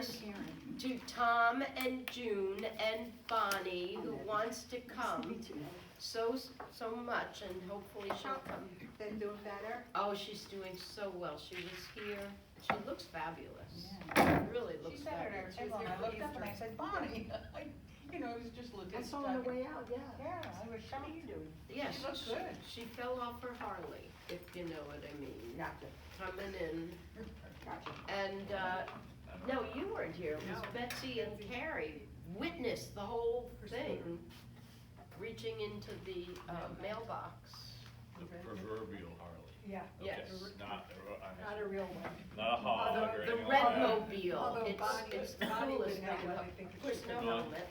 course, to Tom and June and Bonnie, who wants to come so much, and hopefully she'll come. Been doing better? Oh, she's doing so well. She was here. She looks fabulous. Yeah. She really looks She said it fabulous. at her table, and I looked up and I said, Bonnie, you know, it was just looking. I saw on the way out, yeah. Yeah, I was shocked. Yes, She looks good. she fell off her Harley, if you know what I mean. Gotcha, Coming in. gotcha. And, no, you weren't here. It was Betsy and Carrie witnessed the whole thing, reaching into the mailbox. The proverbial Harley. Yeah. Yes. Okay, Not a real one. not a hog or The anything like that. Redmobile. Although It's the Bonnie coolest would have thing. one, Of I think. course, no helmet.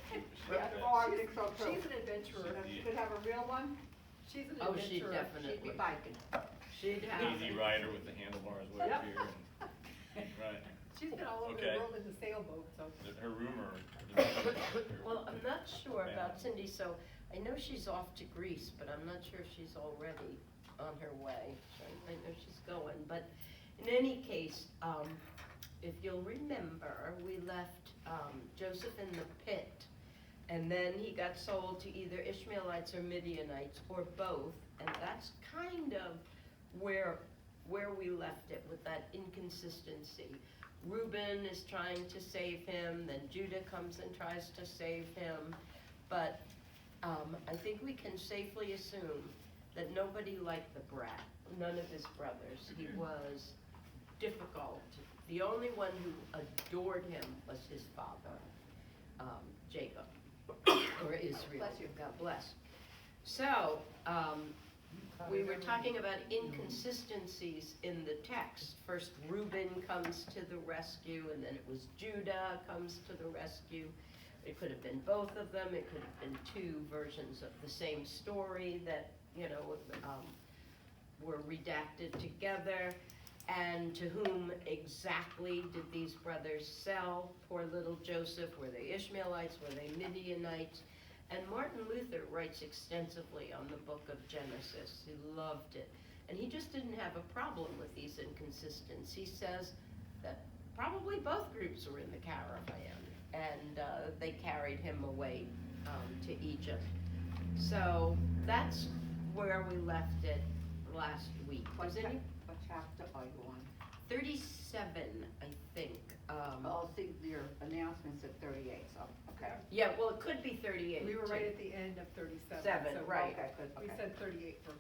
Yeah, oh, I think so too. She's an adventurer. Yeah. Could have a real one? She's an Oh, she adventurer. definitely. She'd be biking. She'd have. Easy rider with the handlebars way up here. Right. She's been all over Okay. the world in the sailboat, so. Her rumor. Well, I'm not sure about Cindy, so I know she's off to Greece, but I'm not sure if she's already on her way. So I know she's going, but in any case, if you'll remember, we left Joseph in the pit, and then he got sold to either Ishmaelites or Midianites, or both, and that's kind of where we left it, with that inconsistency. Reuben is trying to save him, then Judah comes and tries to save him, but I think we can safely assume that nobody liked the brat, none of his brothers. He was difficult. The only one who adored him was his father, Jacob, or Israel. Bless you. God bless. So, we were talking about inconsistencies in the text. First, Reuben comes to the rescue, and then it was Judah comes to the rescue. It could have been both of them. It could have been two versions of the same story that, you know, were redacted together. And to whom exactly did these brothers sell poor little Joseph? Were they Ishmaelites? Were they Midianites? And Martin Luther writes extensively on the book of Genesis. He loved it. And he just didn't have a problem with these inconsistencies. He says that probably both groups were in the caravan, and they carried him away to Egypt. So that's where we left it last week. What Was any chapter are you on? 37, I think. Oh, see, your announcement's at 38, so, okay. Yeah, well, it could be 38. We were too. right at the end of 37. Seven, so right. Okay, good, We okay. said 38 for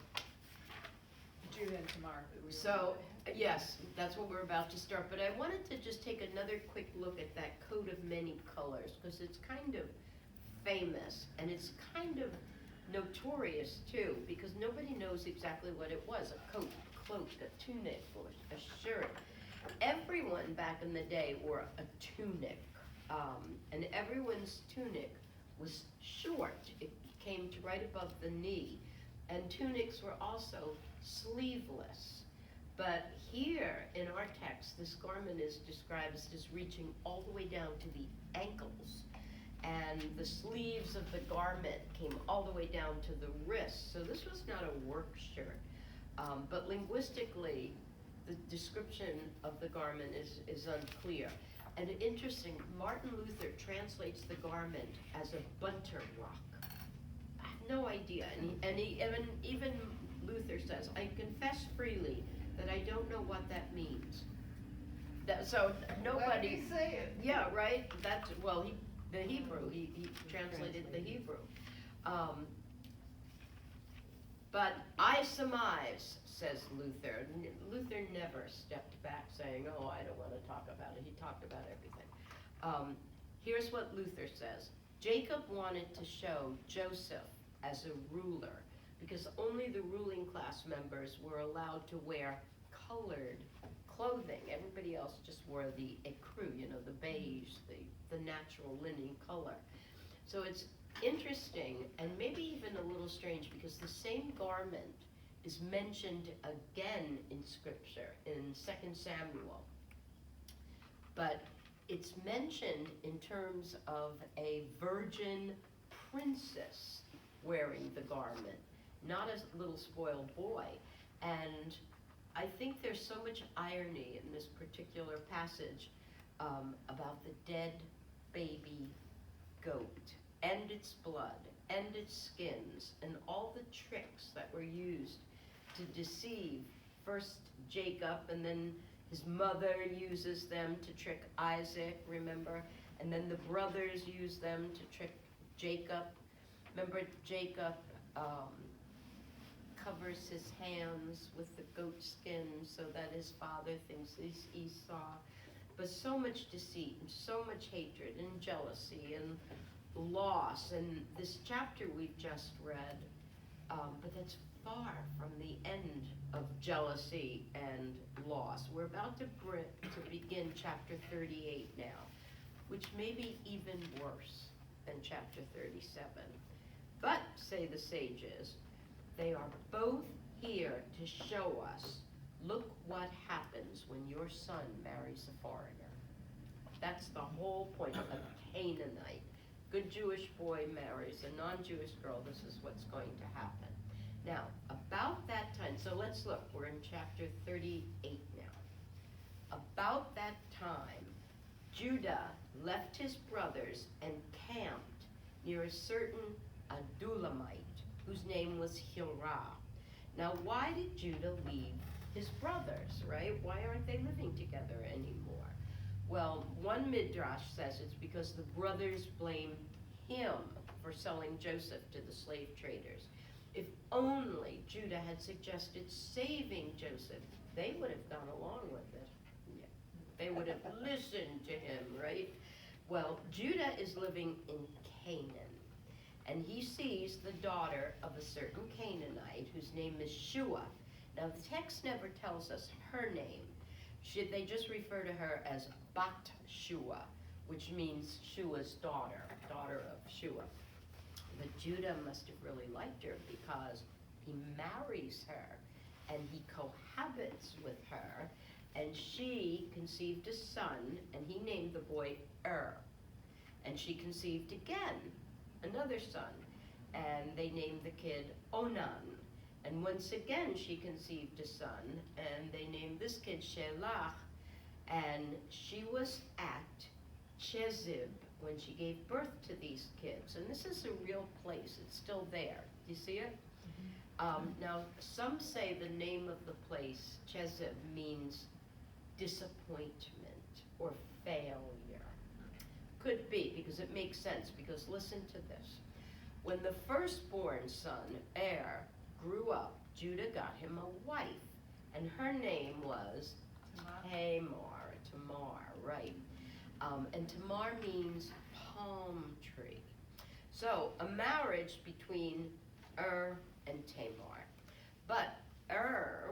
Judah and Tamar. that we were So, on. yes, that's what we're about to start, but I wanted to just take another quick look at that coat of many colors, because it's kind of famous, and it's kind of notorious too, because nobody knows exactly what it was, a coat, a cloak, a tunic, or a shirt. Everyone back in the day wore a tunic, and everyone's tunic was short. It came to right above the knee, and tunics were also sleeveless. But here in our text, this garment is described as reaching all the way down to the ankles, and the sleeves of the garment came all the way down to the wrists. So this was not a work shirt, but linguistically, the description of the garment is unclear. And interesting, Martin Luther translates the garment as a bunter rock. I have no idea, and even Luther says, I confess freely that I don't know what that means. So nobody. Let me say it. Yeah, right. That's the Hebrew. He translated the Hebrew. But I surmise, says Luther. Luther never stepped back saying, "Oh, I don't want to talk about it." He talked about everything. Here's what Luther says: Jacob wanted to show Joseph as a ruler, because only the ruling class members were allowed to wear colored clothing. Everybody else just wore the ecru, the beige, the natural linen color. So it's interesting, and maybe even a little strange, because the same garment is mentioned again in Scripture, in 2 Samuel. But it's mentioned in terms of a virgin princess wearing the garment, not a little spoiled boy. And I think there's so much irony in this particular passage. about the dead baby goat and its blood and its skins and all the tricks that were used to deceive first Jacob, and then his mother uses them to trick Isaac, remember? And then the brothers use them to trick Jacob. Remember, Jacob covers his hands with the goat skin so that his father thinks he's Esau. But so much deceit and so much hatred and jealousy and loss. And this chapter we've just read, but that's far from the end of jealousy and loss. We're about to begin chapter 38 now, which may be even worse than chapter 37. But, say the sages, they are both here to show us, look what happens when your son marries a foreigner. That's the whole point of Canaanite. Good Jewish boy marries a non-Jewish girl, this is what's going to happen. Now, about that time, so let's look, we're in chapter 38 now. About that time, Judah left his brothers and camped near a certain Adulamite, whose name was Hirah. Now, why did Judah leave his brothers, right? Why aren't they living together anymore? Well, one midrash says it's because the brothers blamed him for selling Joseph to the slave traders. If only Judah had suggested saving Joseph, they would have gone along with it. Yeah. They would have listened to him, right? Well, Judah is living in Canaan, and he sees the daughter of a certain Canaanite whose name is Shua. Now, the text never tells us her name. They just refer to her as Bat Shua, which means Shua's daughter, daughter of Shua. But Judah must have really liked her because he marries her and he cohabits with her, and she conceived a son, and he named the boy And she conceived again another son, and they named the kid Onan. And once again she conceived a son, and they named this kid Shelah, and she was at Chezib when she gave birth to these kids. And this is a real place, it's still there. Do you see it? Now, some say the name of the place, Chezib, means disappointment or failure. Could be, because it makes sense, because listen to this. When the firstborn son, grew up, Judah got him a wife, and her name was Tamar, right. And Tamar means palm tree. So, a marriage between and Tamar. But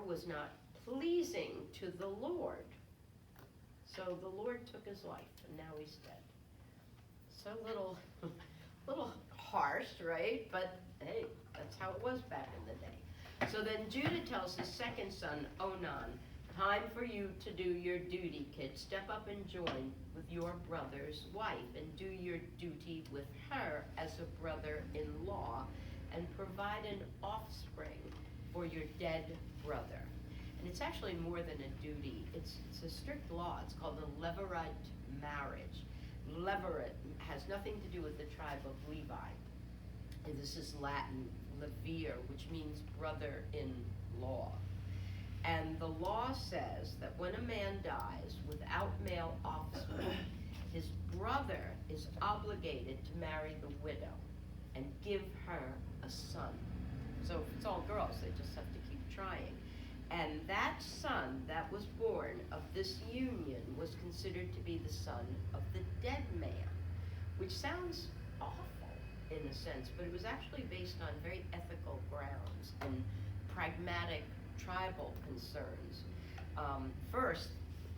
was not pleasing to the Lord. So the Lord took his life, and now he's dead. So little harsh, right? But hey, that's how it was back in the day. So then Judah tells his second son, Onan, time for you to do your duty, kid. Step up and join with your brother's wife and do your duty with her as a brother-in-law and provide an offspring for your dead brother. And it's actually more than a duty. It's a strict law. It's called the Levirate marriage. Levirate has nothing to do with the tribe of Levi. And this is Latin, levir, which means brother-in-law. And the law says that when a man dies without male offspring, his brother is obligated to marry the widow and give her a son. So if it's all girls, they just have to keep trying. And that son that was born of this union was considered to be the son of the dead man, which sounds awful in a sense, but it was actually based on very ethical grounds and pragmatic tribal concerns. First,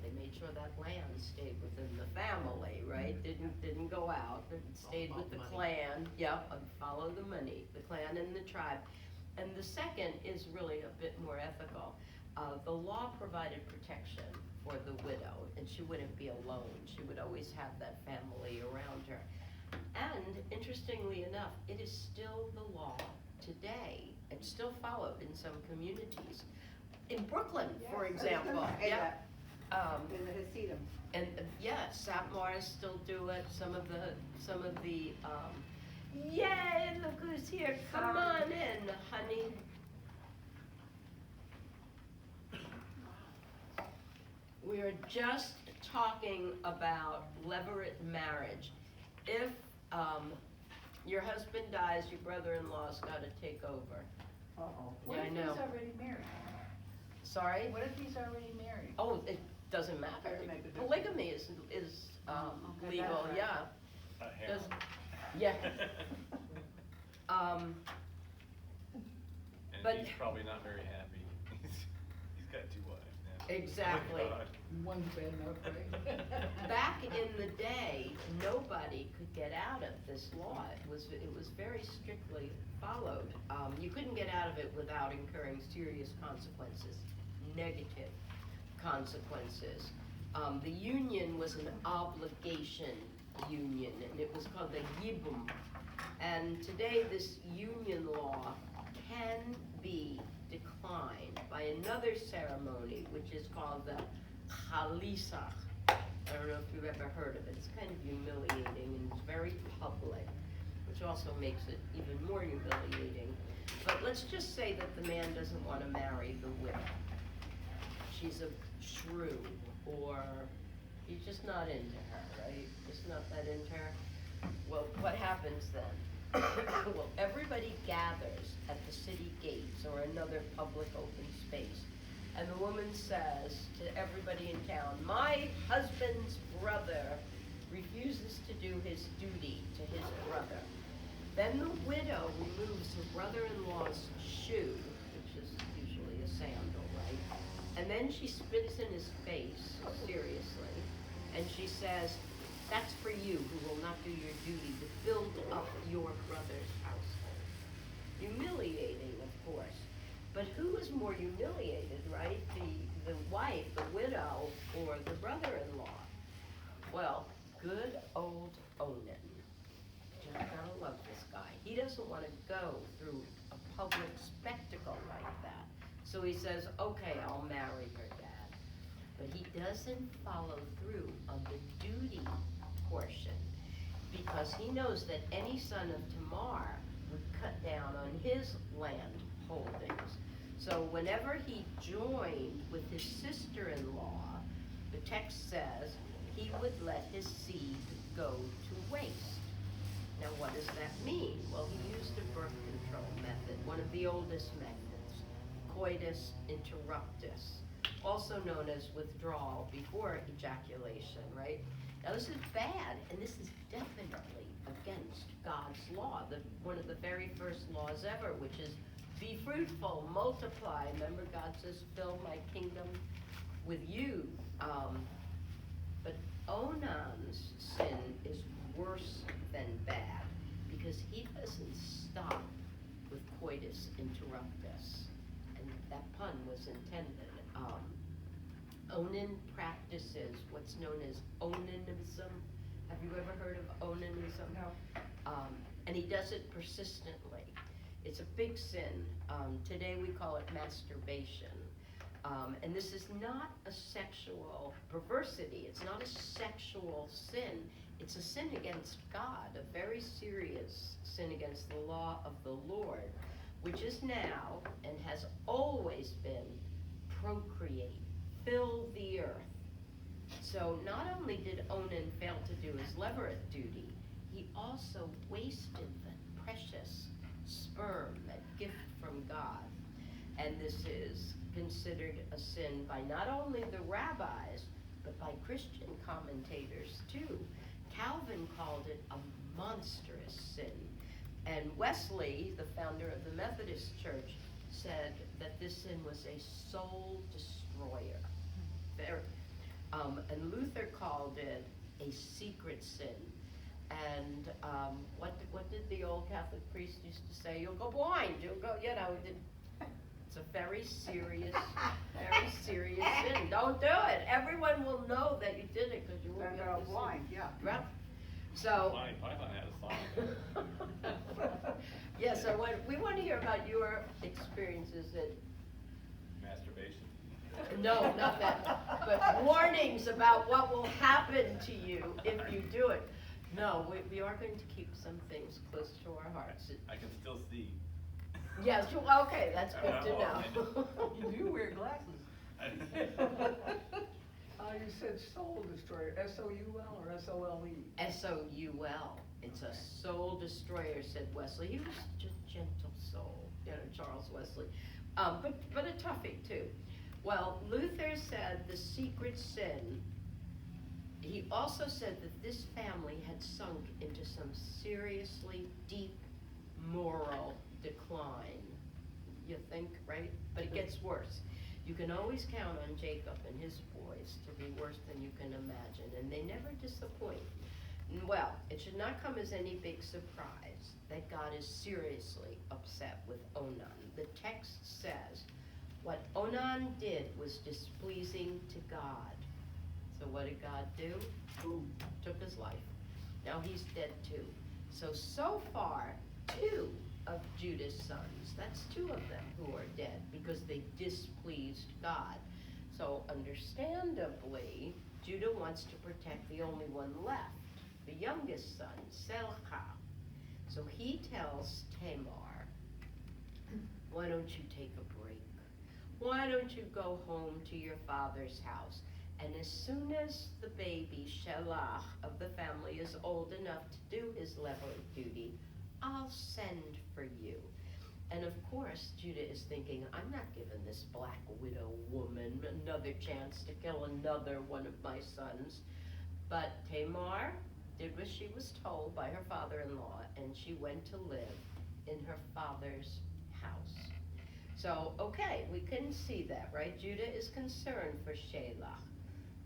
they made sure that land stayed within the family, right? Didn't go out. It stayed with the clan. Yep, and follow the money, the clan and the tribe. And the second is really a bit more ethical. The law provided protection for the widow, and she wouldn't be alone. She would always have that family around her. And interestingly enough, it is still the law today. It's still followed in some communities. In Brooklyn, for example. Yeah. In the Hasidim. And, yeah, Satmars still do it, some of the, yay, look who's here, come on in, honey. We are just talking about levirate marriage. If, your husband dies, your brother-in-law's gotta take over. Uh-oh. What Yeah, I if know. he's already married? Sorry? What if he's already married? Oh, it doesn't matter. Doesn't make a difference. Polygamy is, Okay, legal, that's right. yeah. A Does- harem. Yeah. Um, And But- he's probably not very happy. He's got 2 wives now. Exactly. Oh, God. One's bad enough, right? back in the day, nobody could get out of this law. It was very strictly followed. You couldn't get out of it without incurring serious consequences, negative consequences. The union was an obligation union, and it was called the yibum. And today, this union law can be declined by another ceremony, which is called the chalisach. I don't know if you've ever heard of it. It's kind of humiliating and it's very public, which also makes it even more humiliating. But let's just say that the man doesn't want to marry the widow. She's a shrew, or he's just not into her, right? Just not that into her. Well, what happens then? Well, everybody gathers at the city gates or another public open space. And the woman says to everybody in town, my husband's brother refuses to do his duty to his brother. Then the widow removes her brother-in-law's shoe, which is usually a sandal, right? And then she spits in his face, seriously, and she says, that's for you who will not do your duty to build up your brother's household. Humiliating, of course. But who is more humiliated, right? The wife, the widow, or the brother-in-law? Well, good old Onan. Just gotta love this guy. He doesn't want to go through a public spectacle like that. So he says, okay, I'll marry her, Dad. But he doesn't follow through on the duty portion, because he knows that any son of Tamar would cut down on his land holdings. So whenever he joined with his sister-in-law, the text says he would let his seed go to waste. Now what does that mean? Well, he used a birth control method, one of the oldest methods, coitus interruptus, also known as withdrawal before ejaculation, right? Now this is bad, and this is definitely against God's law, one of the very first laws ever, which is be fruitful, multiply. Remember, God says, fill my kingdom with you. But Onan's sin is worse than bad, because he doesn't stop with coitus interruptus. And that pun was intended. Onan practices what's known as onanism. Have you ever heard of onanism? No. And he does it persistently. It's a big sin. Today we call it masturbation. And this is not a sexual perversity. It's not a sexual sin. It's a sin against God, a very serious sin against the law of the Lord, which is now and has always been procreate, fill the earth. So not only did Onan fail to do his levirate duty, he also wasted the precious sperm, that gift from God. And this is considered a sin by not only the rabbis, but by Christian commentators too. Calvin called it a monstrous sin. And Wesley, the founder of the Methodist Church, said that this sin was a soul destroyer. And Luther called it a secret sin. And what did the old Catholic priest used to say? You'll go blind. You'll go, it's a very serious sin. Don't do it. Everyone will know that you did it because you won't be able to see. blind, yeah. Right. So. Monty Python had a song. Yeah, so we want to hear about your experiences at Masturbation. No, not that, but warnings about what will happen to you if you do it. No, we are going to keep some things close to our hearts. I can still see. Yes, okay, that's good to know. You do wear glasses. You said soul destroyer, S-O-U-L or S-O-L-E? S-O-U-L. It's a soul destroyer, said Wesley. He was just gentle soul, Charles Wesley. But a toughie too. Well, Luther said the secret sin. He also said that this family had sunk into some seriously deep moral decline. You think, right? But it gets worse. You can always count on Jacob and his boys to be worse than you can imagine, and they never disappoint. Well, it should not come as any big surprise that God is seriously upset with Onan. The text says, what Onan did was displeasing to God. So what did God do? Took his life. Now he's dead too. So far, 2 of Judah's sons, that's 2 of them who are dead because they displeased God. So understandably, Judah wants to protect the only one left, the youngest son, Selcha. So he tells Tamar, why don't you take a break? Why don't you go home to your father's house? And as soon as the baby Shelah of the family is old enough to do his level of duty, I'll send for you. And of course, Judah is thinking, I'm not giving this black widow woman another chance to kill another one of my sons. But Tamar did what she was told by her father-in-law, and she went to live in her father's house. So, okay, we can see that, right? Judah is concerned for Shelah.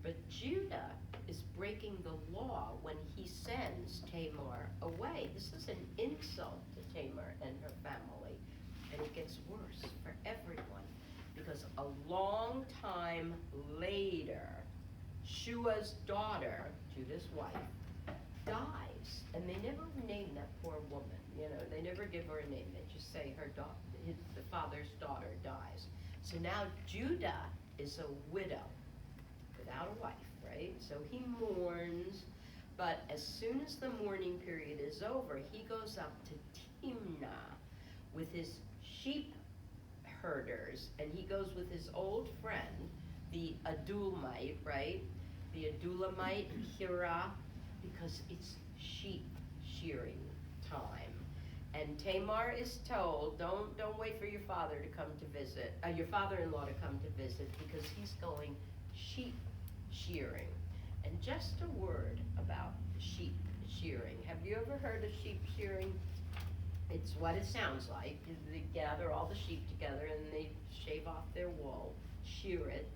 But Judah is breaking the law when he sends Tamar away. This is an insult to Tamar and her family. And it gets worse for everyone. Because a long time later, Shua's daughter, Judah's wife, dies. And they never name that poor woman. They never give her a name. They just say the father's daughter dies. So now Judah is a widow without a wife, right? So he mourns, but as soon as the mourning period is over, he goes up to Timnah with his sheep herders, and he goes with his old friend, the Adulamite, right? The Adulamite, Hira, because it's sheep shearing time. And Tamar is told, don't wait for your father to come to visit, your father-in-law to come to visit, because he's going sheep shearing. And just a word about sheep shearing. Have you ever heard of sheep shearing? It's what it sounds like. They gather all the sheep together and they shave off their wool, shear it,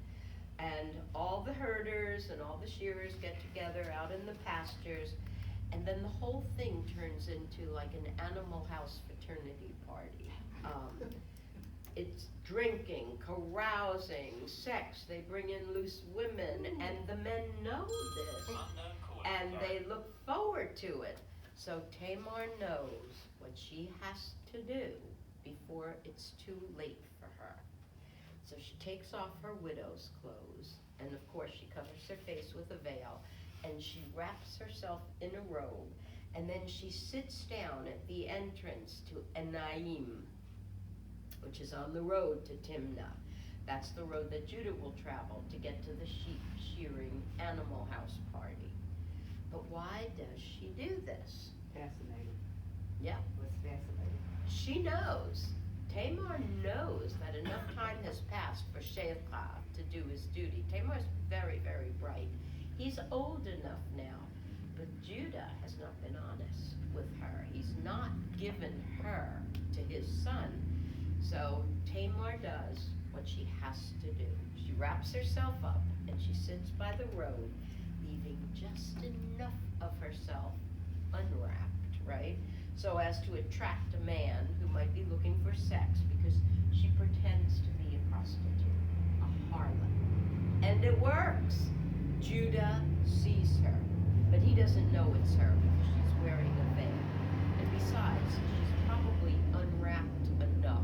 and all the herders and all the shearers get together out in the pastures, and then the whole thing turns into like an Animal House fraternity party. It's drinking, carousing, sex. They bring in loose women, and the men know this, and they look forward to it. So Tamar knows what she has to do before it's too late for her. So she takes off her widow's clothes, and of course she covers her face with a veil, and she wraps herself in a robe, and then she sits down at the entrance to Enaim, which is on the road to Timnah. That's the road that Judah will travel to get to the sheep shearing Animal House party. But why does she do this? Fascinating. Yeah. Was fascinating. She knows, Tamar knows that enough time has passed for Shelah to do his duty. Tamar's very, very bright. He's old enough now, but Judah has not been honest with her. He's not given her to his son. So Tamar does what she has to do. She wraps herself up and she sits by the road, leaving just enough of herself unwrapped, right? So as to attract a man who might be looking for sex, because she pretends to be a prostitute, a harlot. And it works. Judah sees her, but he doesn't know it's her because she's wearing a veil. And besides, she's probably unwrapped enough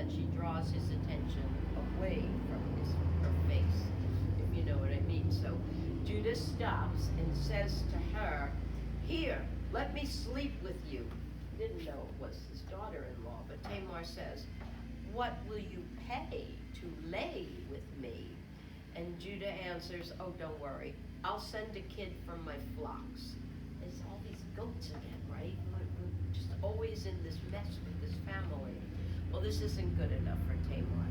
that she draws his attention away from her face, if you know what I mean. So Judah stops and says to her, "Here, let me sleep with you." Didn't know it was his daughter-in-law, but Tamar says, "What will you pay to lay with me?" And Judah answers, "Oh, don't worry. I'll send a kid from my flocks." There's all these goats again, right? We're just always in this mess with this family. Well, this isn't good enough for Tamar.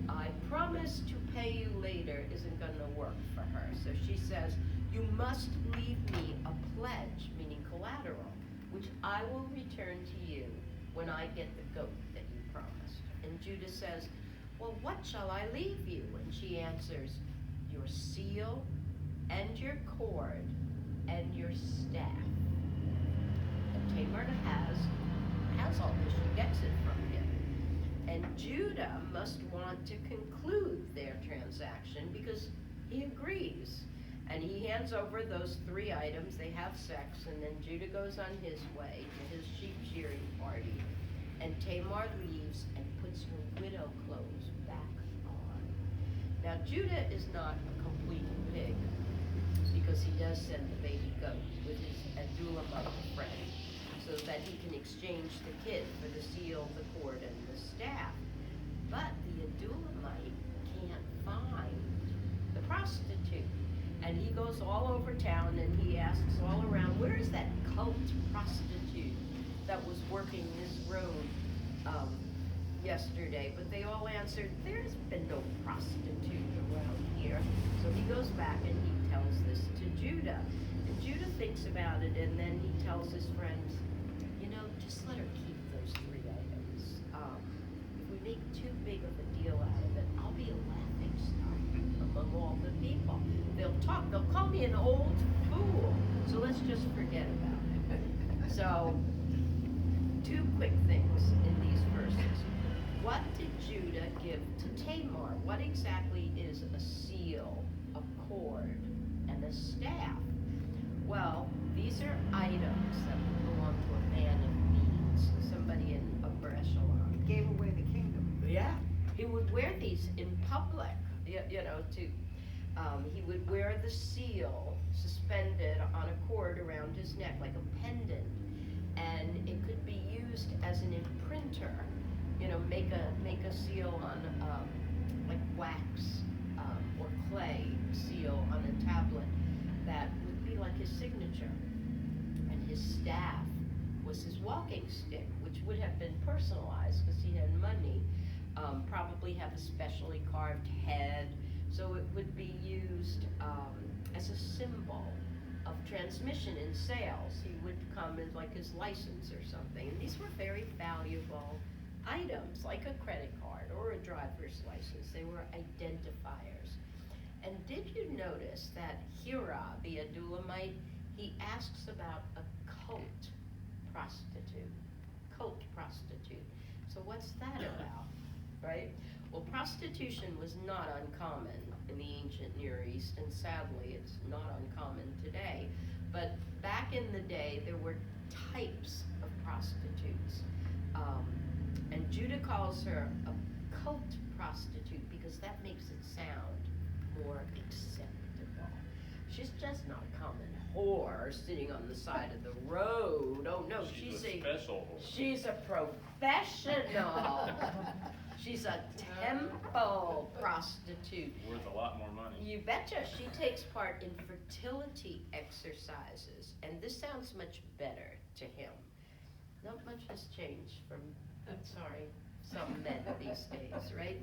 "I promise to pay you later" isn't going to work for her. So she says, "You must leave me a pledge," meaning collateral, "which I will return to you when I get the goat that you promised." And Judah says, "Well, what shall I leave you?" And she answers, "Your seal and your cord and your staff." And Tamar has all this. She gets it from him. And Judah must want to conclude their transaction because he agrees. And he hands over those 3 items. They have sex, and then Judah goes on his way to his sheep shearing party. And Tamar leaves and puts her widow clothes back on. Now, Judah is not a complete pig because he does send the baby goat with his Adullamite friend so that he can exchange the kid for the seal, the cord, and the staff. But the Adullamite can't find the prostitute. And he goes all over town and he asks all around, "Where is that cult prostitute that was working this road yesterday?" But they all answered, "There's been no prostitute around here." So he goes back and he tells this to Judah. And Judah thinks about it, and then he tells his friends, "Just let her keep those 3 items. If we make too big of a deal out of it, I'll be a laughing stock among all the people. They'll call me an old fool. So let's just forget about it." So, 2 quick things in these verses. What did Judah give to Tamar? What exactly is a seal, a cord, and a staff? Well, these are items that would belong to a man of means, somebody in upper echelon. Gave away the kingdom. Yeah, he would wear these in public, he would wear the seal suspended on a cord around his neck like a pendant, and it could be used as an imprinter, make a seal on like wax or clay seal on a tablet that would be like his signature. And his staff was his walking stick, which would have been personalized because he had money, probably have a specially carved head, so it would be used as a symbol of transmission in sales. He would come as like his license or something, and these were very valuable items, like a credit card or a driver's license. They were identifiers. And did you notice that Hira, the Adullamite, he asks about a cult prostitute? So what's that about, right? Well, prostitution was not uncommon in the ancient Near East, and sadly, it's not uncommon today. But back in the day, there were types of prostitutes. And Judah calls her a cult prostitute because that makes it sound more acceptable. She's just not a common whore sitting on the side of the road. Oh no, She's a special whore. she's a professional. She's a temple prostitute. Worth a lot more money. You betcha. She takes part in fertility exercises, and this sounds much better to him. Not much has changed from, some men these days, right?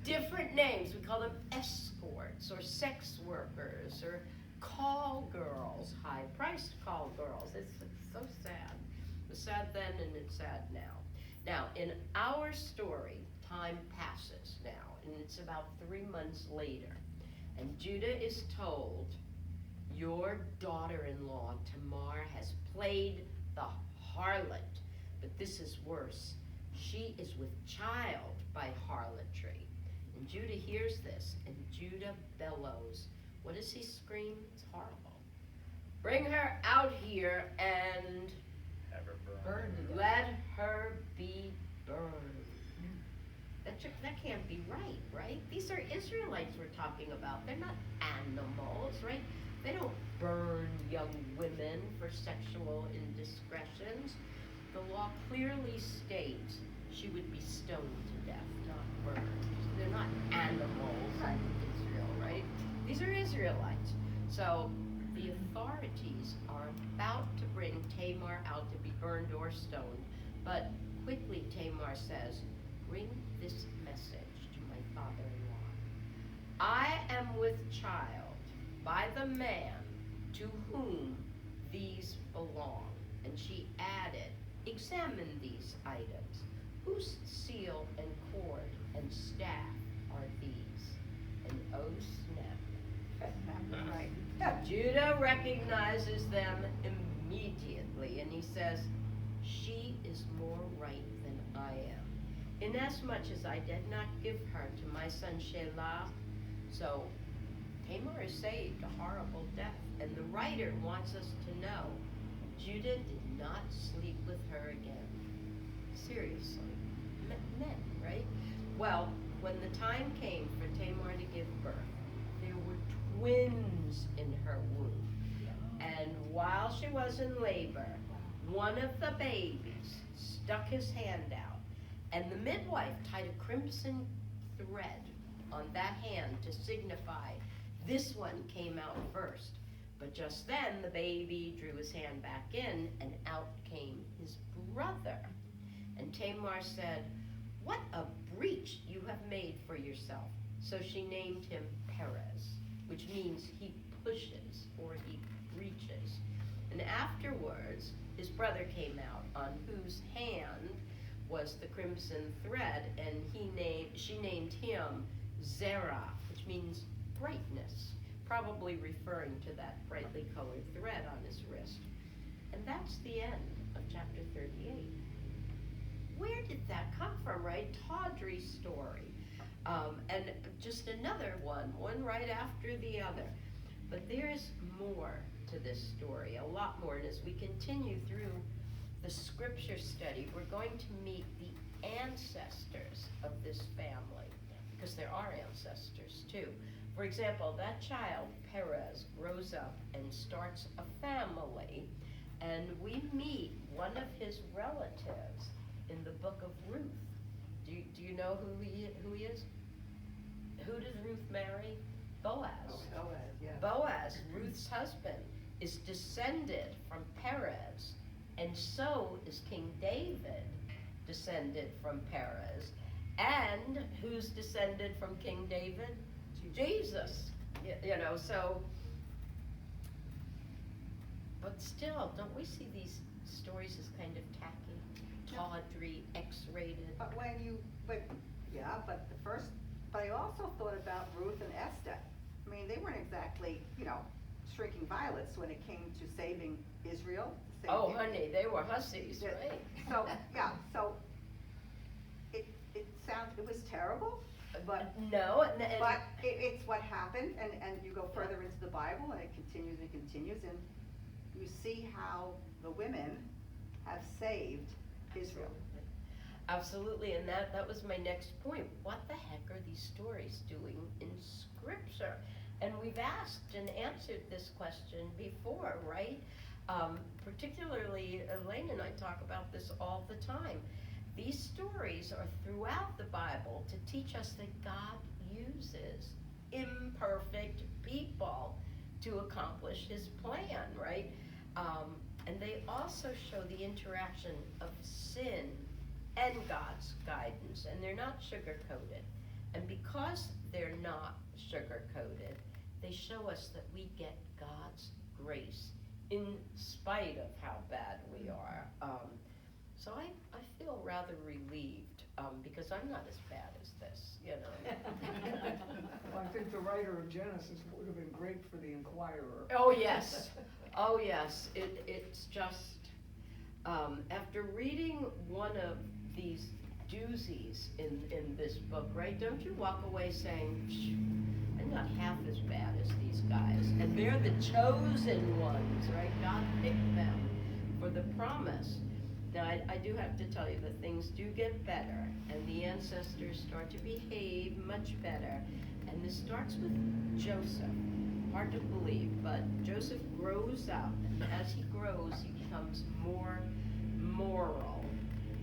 Different names. We call them escorts or sex workers or call girls, high-priced call girls. It's so sad. It was sad then and it's sad now. Now, in our story, time passes now, and it's about 3 months later, and Judah is told, "Your daughter-in-law Tamar has played the harlot, but this is worse. She is with child by harlotry." And Judah hears this, and Judah bellows. What does he scream? It's horrible. "Bring her out here and Have her burned. Burn to death. let her be burned." That can't be right, right? These are Israelites we're talking about. They're not animals, right? They don't burn young women for sexual indiscretions. The law clearly states she would be stoned to death, not burned. They're not animals in Israel, right? These are Israelites. So the authorities are about to bring Tamar out to be burned or stoned, but quickly Tamar says, bring this message to my father-in-law. I am with child by the man to whom these belong. And she added, examine these items. Whose seal and cord and staff are these? And oh snap. Right. Judah recognizes them immediately, and he says, she is more right than I am, inasmuch as I did not give her to my son Shelah. So Tamar is saved a horrible death, and the writer wants us to know Judah did not sleep with her again. Seriously. Men, right? Well, when the time came for Tamar to give birth, there were twins in her womb. And while she was in labor, one of the babies stuck his hand out, and the midwife tied a crimson thread on that hand to signify this one came out first. But just then the baby drew his hand back in, and out came his brother. And Tamar said, what a breach you have made for yourself. So she named him Perez, which means he pushes or he breaches. And afterwards, his brother came out, on whose hand was the crimson thread, and she named him Zerah, which means brightness, probably referring to that brightly colored thread on his wrist. And that's the end of chapter 38. Where did that come from, right? Tawdry's story. And just another one right after the other. But there's more to this story, a lot more. And as we continue through the scripture study, we're going to meet the ancestors of this family, because there are ancestors too. For example, that child, Perez, grows up and starts a family, and we meet one of his relatives in the book of Ruth. Do you know who he is? Who does Ruth marry? Boaz. Boaz, yeah. Boaz, Ruth's husband, is descended from Perez, and so is King David descended from Perez. And who's descended from King David? Jesus. You know, so, but still, don't we see these stories as kind of tacky, tawdry, X-rated? But I also thought about Ruth and Esther. I mean, they weren't exactly, shrinking violets when it came to saving Israel. Oh, honey, they were hussies, Yeah. right? So it was terrible, but No, it's what happened, and you go further into the Bible, and it continues and continues, and you see how the women have saved Israel. Absolutely, and that was my next point. What the heck are these stories doing in Scripture? And we've asked and answered this question before, right? Particularly, Elaine and I talk about this all the time. These stories are throughout the Bible to teach us that God uses imperfect people to accomplish His plan, right? And they also show the interaction of sin and God's guidance, and they're not sugar-coated. And because they're not sugar-coated, they show us that we get God's grace in spite of how bad we are. So I feel rather relieved, because I'm not as bad as this, Well, I think the writer of Genesis would have been great for the Inquirer. Oh, yes. Oh, yes. It's just, after reading one of these doozies in this book, right, don't you walk away saying, I'm not half as bad as these guys. And they're the chosen ones, right? God picked them for the promise. Now, I do have to tell you that things do get better, and the ancestors start to behave much better. And this starts with Joseph. Hard to believe, but Joseph grows up, and as he grows, he becomes more moral.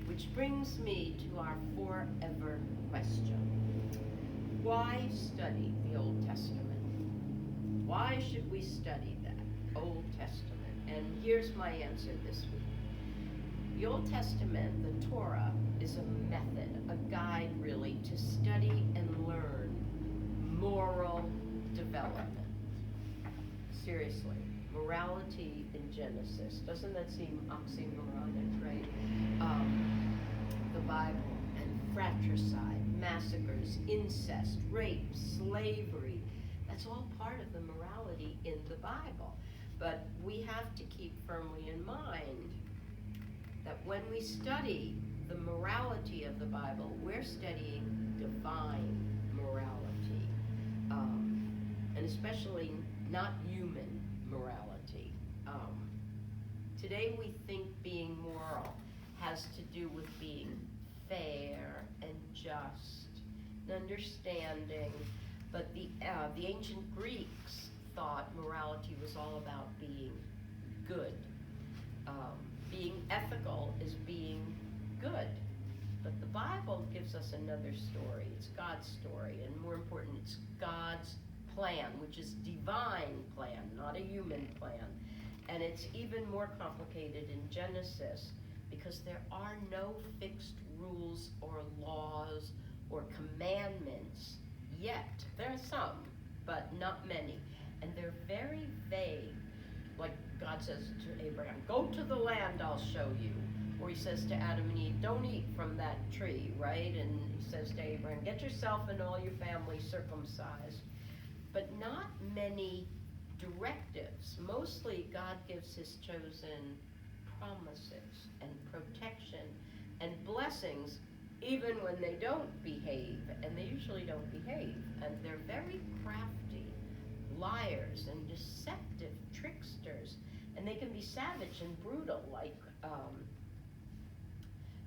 Which brings me to our forever question. Why study the Old Testament? Why should we study that Old Testament? And here's my answer this week. The Old Testament, the Torah, is a method, a guide really, to study and learn moral development. Seriously, morality in Genesis. Doesn't that seem oxymoronic, right? The Bible and fratricide, massacres, incest, rape, slavery. That's all part of the morality in the Bible. But we have to keep firmly in mind that when we study the morality of the Bible, we're studying divine morality. And especially not human morality. Today we think being moral has to do with being fair and just and understanding, but the ancient Greeks thought morality was all about being good. Being ethical is being good. But the Bible gives us another story. It's God's story, and more important, it's God's plan, which is divine plan, not a human plan. And it's even more complicated in Genesis because there are no fixed rules or laws or commandments yet. There are some, but not many. And they're very vague. Like God says to Abraham, go to the land I'll show you. Or he says to Adam and Eve, don't eat from that tree, right? And he says to Abraham, get yourself and all your family circumcised. But not many directives. Mostly God gives his chosen promises and protection and blessings even when they don't behave, and they usually don't behave. And they're very crafty, liars and deceptive tricksters, and they can be savage and brutal, like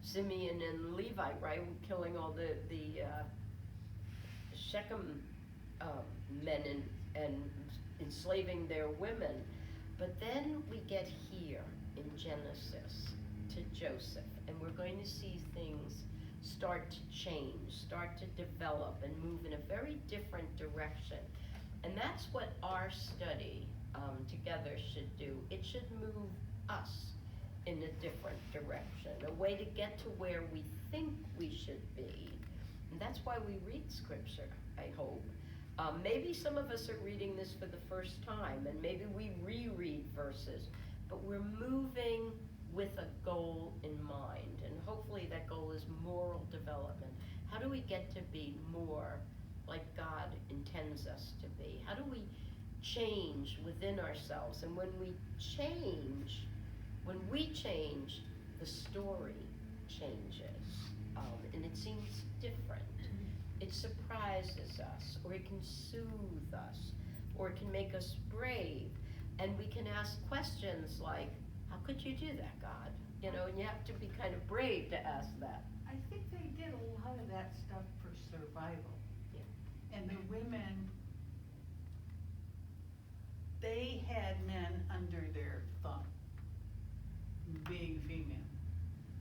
Simeon and Levi, right, killing all the Shechem men and enslaving their women. But then we get here in Genesis to Joseph, and we're going to see things start to change, start to develop, and move in a very different direction. And that's what our study together should do. It should move us in a different direction, a way to get to where we think we should be. And that's why we read Scripture, I hope. Maybe some of us are reading this for the first time, and maybe we reread verses, but we're moving with a goal in mind, and hopefully that goal is moral development. How do we get to be more like God intends us to be? How do we change within ourselves? And when we change, the story changes, and it seems different. It surprises us, or it can soothe us, or it can make us brave, and we can ask questions like, how could you do that, God? You know, and you have to be kind of brave to ask that. I think they did a lot of that stuff for survival. Yeah. And the women, they had men under their thumb, being female.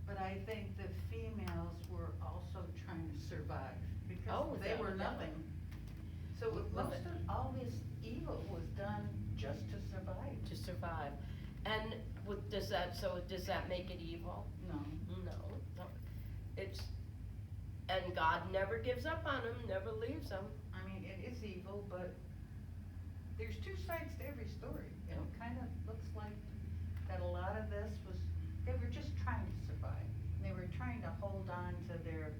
But I think the females were also trying to survive because they were nothing. So all this evil was done just to survive. To survive. And does that make it evil? No. No. And God never gives up on them, never leaves them. I mean, it is evil, but there's two sides to every story. And it kind of looks like that a lot of this was, they were just trying to survive. They were trying to hold on to their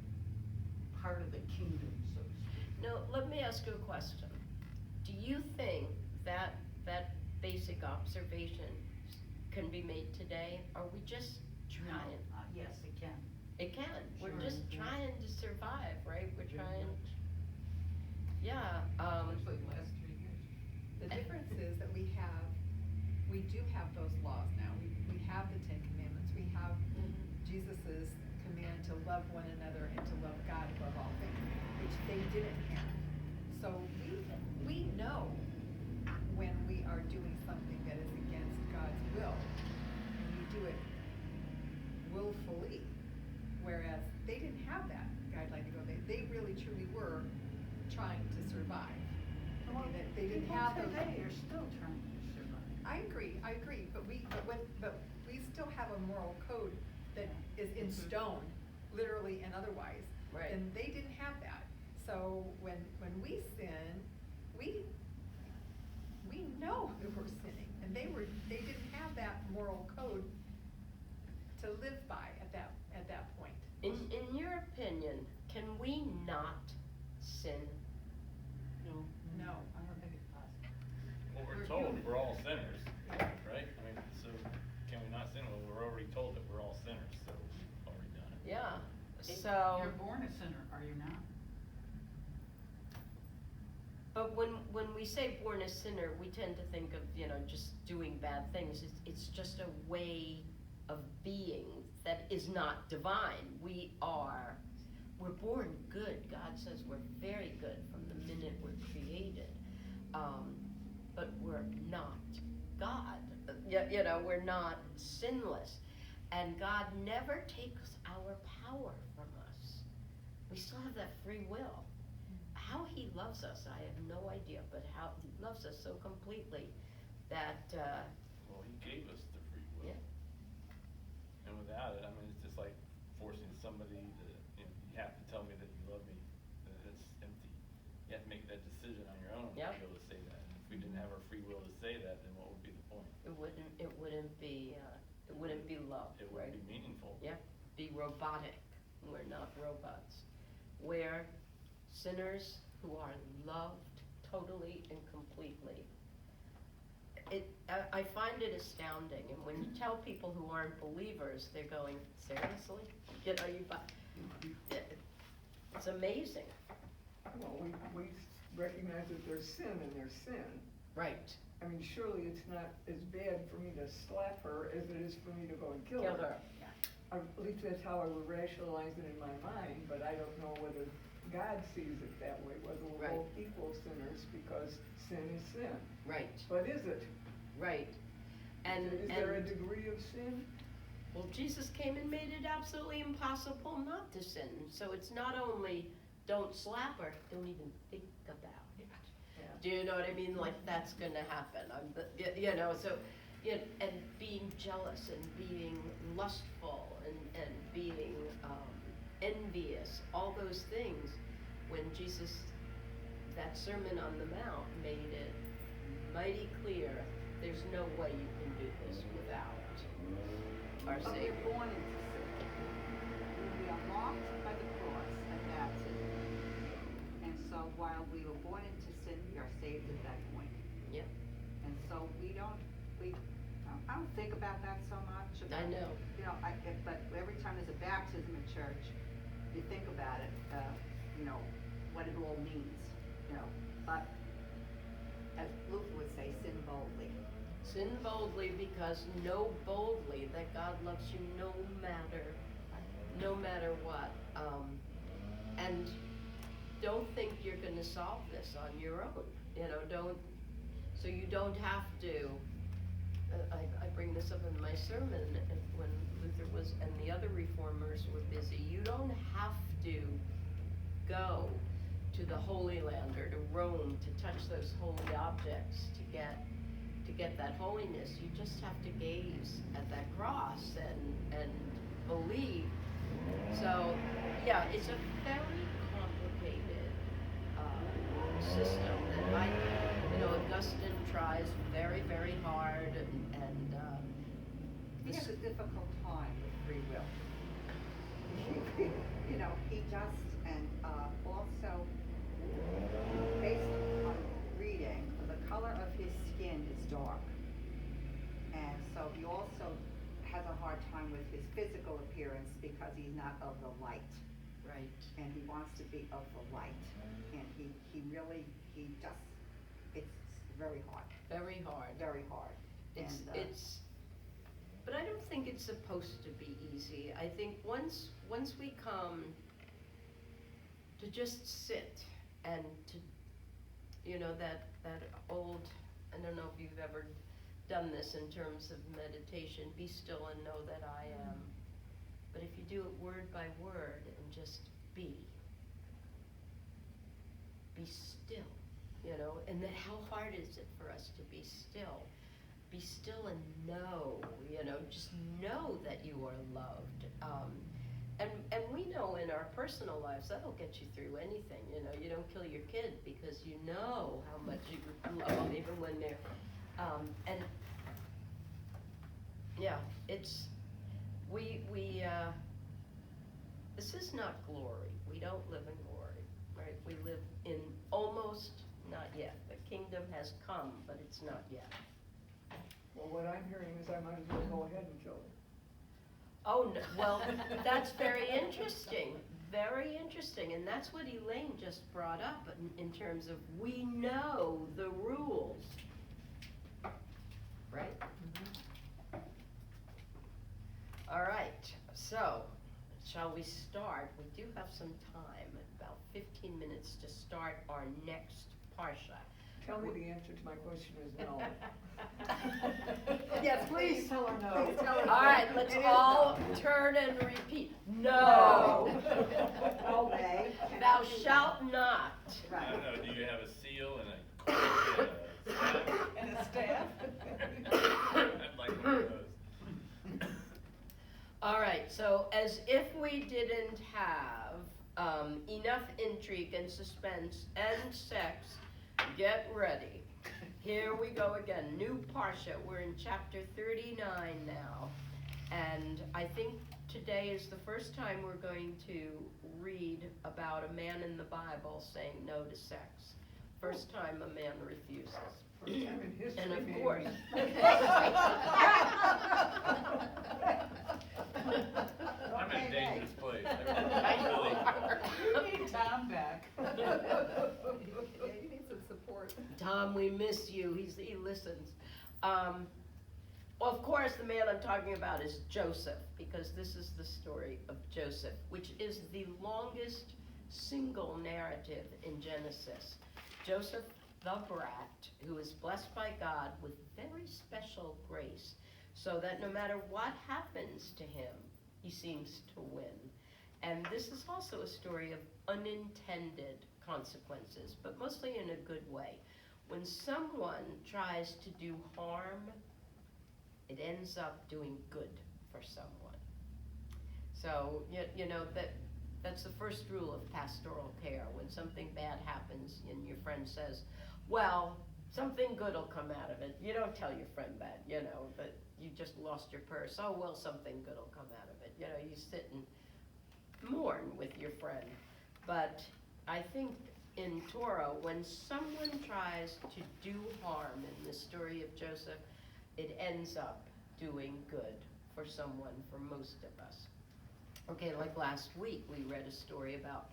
part of the kingdom, so to speak. Now, let me ask you a question. Do you think that basic observation can be made today? Are we just trying? Yes, it can. It can. We're Sure. just trying to survive, right? We're Pretty trying. much. Yeah. Looks like the last 3 years. The difference is that we do have those laws now. We have the Ten Commandments. We have love one another and to love God above all things, which they didn't have. So we know when we are doing something that is against God's will, and we do it willfully, whereas they didn't have that guideline to go. They really truly were trying to survive. I mean, they didn't People have those. today are still trying to survive. I agree, but we still have a moral code that is in stone, literally and otherwise. Right. And they didn't have that. So when we sin, we know that we're sinning, and they didn't have that moral code to live by at that point. In your opinion, can we not sin? No. I don't think it's possible. Well, we're We're told human. we're all sinners, right? I mean, so can we not sin? Well, we're already told that we're all sinners, so we've already done it. Yeah, so. You're born a sinner, are you not? But when we say born a sinner, we tend to think of, just doing bad things. It's just a way of being that is not divine. We're born good. God says we're very good from the minute we're created. But we're not God. We're not sinless. And God never takes our power from us. We still have that free will. How he loves us, I have no idea, but how he loves us so completely that, Well, he gave us the free will. yeah, And without it, I mean, it's just like forcing somebody to, you have to tell me that you love me. That's empty. You have to make that decision on your own to Yeah. be able to say that. And if we didn't have our free will to say that, then what would be the point? it wouldn't be love, It right? wouldn't be meaningful. Yeah, be robotic. We're not robots. We're sinners who are loved totally and completely. I find it astounding, and when you tell people who aren't believers, they're going, seriously? It's amazing. Well, we recognize that there's sin and there's sin. Right. I mean, surely it's not as bad for me to slap her as it is for me to go and kill her. At least that's how I would rationalize it in my mind, but I don't know whether God sees it that way, whether we're Right. both equal sinners, because sin is sin. Right, But is it? right. And, Is there a and, degree of sin? well, Jesus came and made it absolutely impossible not to sin. So it's not only don't slap her, don't even think about it. Yeah. Do you know what I mean? Like, that's gonna happen. And being jealous and being lustful and being envious, all those things, when Jesus, that Sermon on the Mount made it mighty clear, there's no way you can do this without our But Savior. we're born into sin. We are marked by the cross at baptism. And so while we were born into sin, we are saved at that point. Yep, And so I don't think about that so much. I know. But every time there's a baptism in church, you think about it, what it all means, But as Luther would say, sin boldly. Sin boldly, because know boldly that God loves you no matter what. And don't think you're gonna solve this on your own, so you don't have to, I bring this up in my sermon, and when Luther and the other reformers were busy, you don't have to go to the Holy Land or to Rome to touch those holy objects to get that holiness. You just have to gaze at that cross and believe. So, yeah, it's a very complicated system that Augustine tries very, very hard, and He this, has a difficult time with free will. He just, and also, based on reading, the color of his skin is dark. And so he also has a hard time with his physical appearance because he's not of the light. right. And he wants to be of the light. And it's very hard, Very hard. very hard. It's, And, but I don't think it's supposed to be easy. I think once we come to just sit and to, that old, I don't know if you've ever done this in terms of meditation, be still and know that I am. But if you do it word by word and just be still, and then how hard is it for us to be still? Be still and know, just know that you are loved. And we know in our personal lives that'll get you through anything. You don't kill your kid because you know how much you love them, even when they're, and yeah, it's, this is not glory. We don't live in glory, right? We live in almost, not yet. The kingdom has come, but it's not yet. Well, what I'm hearing is I might as well go ahead and kill her. Oh, no, well, that's very interesting, and that's what Elaine just brought up in terms of we know the rules, right? All right, so, shall we start? We do have some time, about 15 minutes to start our next Parsha. Tell me the answer to my question is no. Yes, please tell her no. Please tell her All right, let's all turn and repeat. No. Obey. Thou shalt not. I Right. don't know, do you have a seal and a staff? And a staff? I'd like one of those. All right, so as if we didn't have enough intrigue and suspense and sex, get ready. Here we go again, new Parsha. We're in chapter 39 now. And I think today is the first time we're going to read about a man in the Bible saying no to sex. First time a man refuses. First time in history, And of maybe. course. I'm in a dangerous place. I know. Really. You need Tom back. Yeah, you need some support. Tom, we miss you. He listens. Well, of course, the man I'm talking about is Joseph, because this is the story of Joseph, which is the longest single narrative in Genesis. Joseph, the brat, who is blessed by God with very special grace, so that no matter what happens to him, he seems to win. And this is also a story of unintended consequences, but mostly in a good way. When someone tries to do harm, it ends up doing good for someone. So, that's the first rule of pastoral care. When something bad happens and your friend says, well, something good will come out of it. You don't tell your friend that, that you just lost your purse. Oh, well, something good will come out of it. You sit and mourn with your friend. But I think in Torah, when someone tries to do harm in the story of Joseph, it ends up doing good for someone, for most of us. Okay, like last week, we read a story about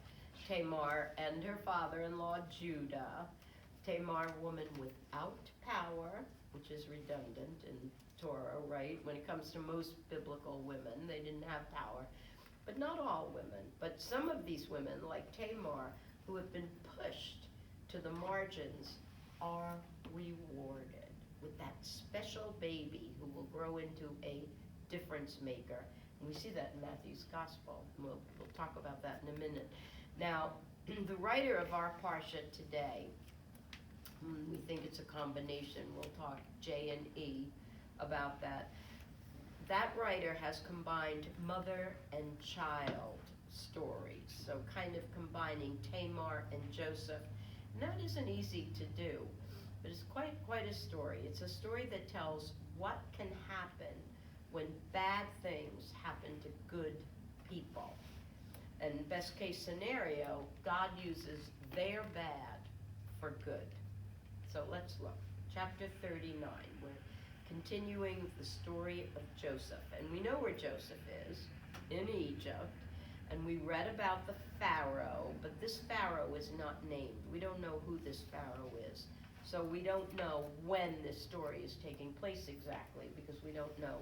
Tamar and her father-in-law, Judah. Tamar, woman without power, which is redundant in Torah, right? When it comes to most biblical women, they didn't have power. But not all women. But some of these women, like Tamar, who have been pushed to the margins, are rewarded with that special baby who will grow into a difference maker. And we see that in Matthew's Gospel. We'll talk about that in a minute. Now, the writer of our Parsha today, we think it's a combination. We'll talk J and E about that. That writer has combined mother and child stories, so kind of combining Tamar and Joseph. And that isn't easy to do, but it's quite a story. It's a story that tells what can happen when bad things happen to good people. And best case scenario, God uses their bad for good. So let's look. Chapter 39. We're continuing the story of Joseph. And we know where Joseph is, in Egypt. And we read about the Pharaoh, but this Pharaoh is not named. We don't know who this Pharaoh is. So we don't know when this story is taking place exactly, because we don't know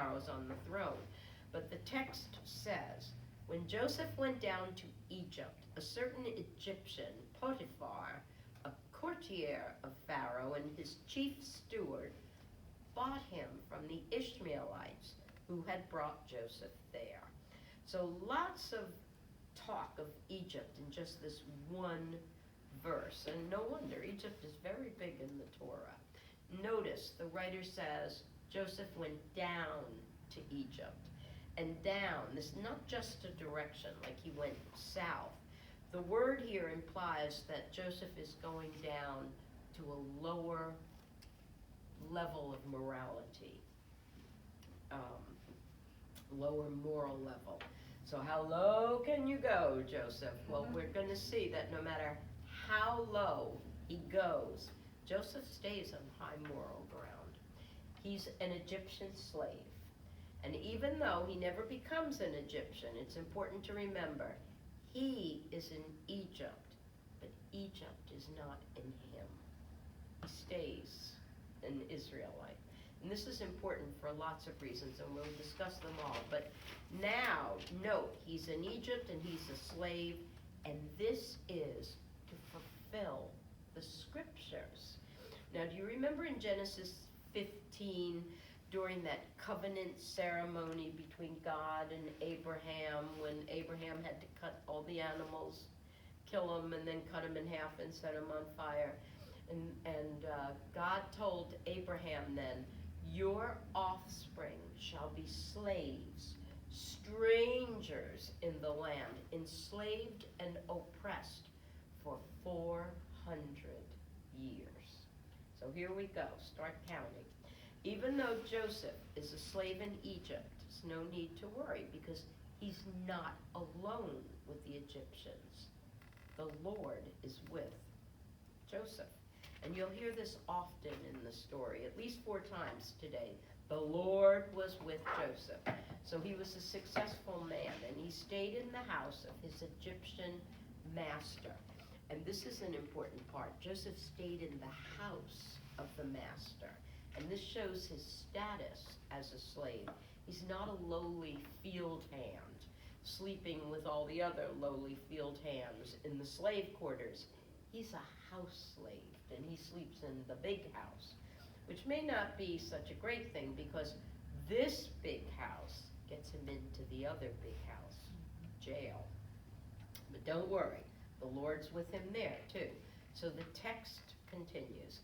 Pharaoh's on the throne. But the text says, when Joseph went down to Egypt, a certain Egyptian, Potiphar, a courtier of Pharaoh and his chief steward, bought him from the Ishmaelites who had brought Joseph there. So lots of talk of Egypt in just this one verse, and no wonder, Egypt is very big in the Torah. Notice the writer says Joseph went down to Egypt. And down, this is not just a direction like he went south. The word here implies that Joseph is going down to a lower level of morality, lower moral level. So how low can you go, Joseph? Well, we're going to see that no matter how low he goes, Joseph stays on high moral ground. He's an Egyptian slave. And even though he never becomes an Egyptian, it's important to remember, he is in Egypt, but Egypt is not in him. He stays an Israelite. And this is important for lots of reasons, and we'll discuss them all. But now, note, he's in Egypt and he's a slave, and this is to fulfill the scriptures. Now, do you remember in Genesis 15, during that covenant ceremony between God and Abraham, when Abraham had to cut all the animals, kill them, and then cut them in half and set them on fire? And God told Abraham then, your offspring shall be slaves, strangers in the land, enslaved and oppressed for 400 years. So here we go, start counting. Even though Joseph is a slave in Egypt, there's no need to worry because he's not alone with the Egyptians. The Lord is with Joseph. And you'll hear this often in the story, at least 4 times today. The Lord was with Joseph. So he was a successful man, and he stayed in the house of his Egyptian master. And this is an important part. Joseph stayed in the house of the master. And this shows his status as a slave. He's not a lowly field hand, sleeping with all the other lowly field hands in the slave quarters. He's a house slave, and he sleeps in the big house, which may not be such a great thing because this big house gets him into the other big house, jail. But don't worry, the Lord's with him there too. So the text continues.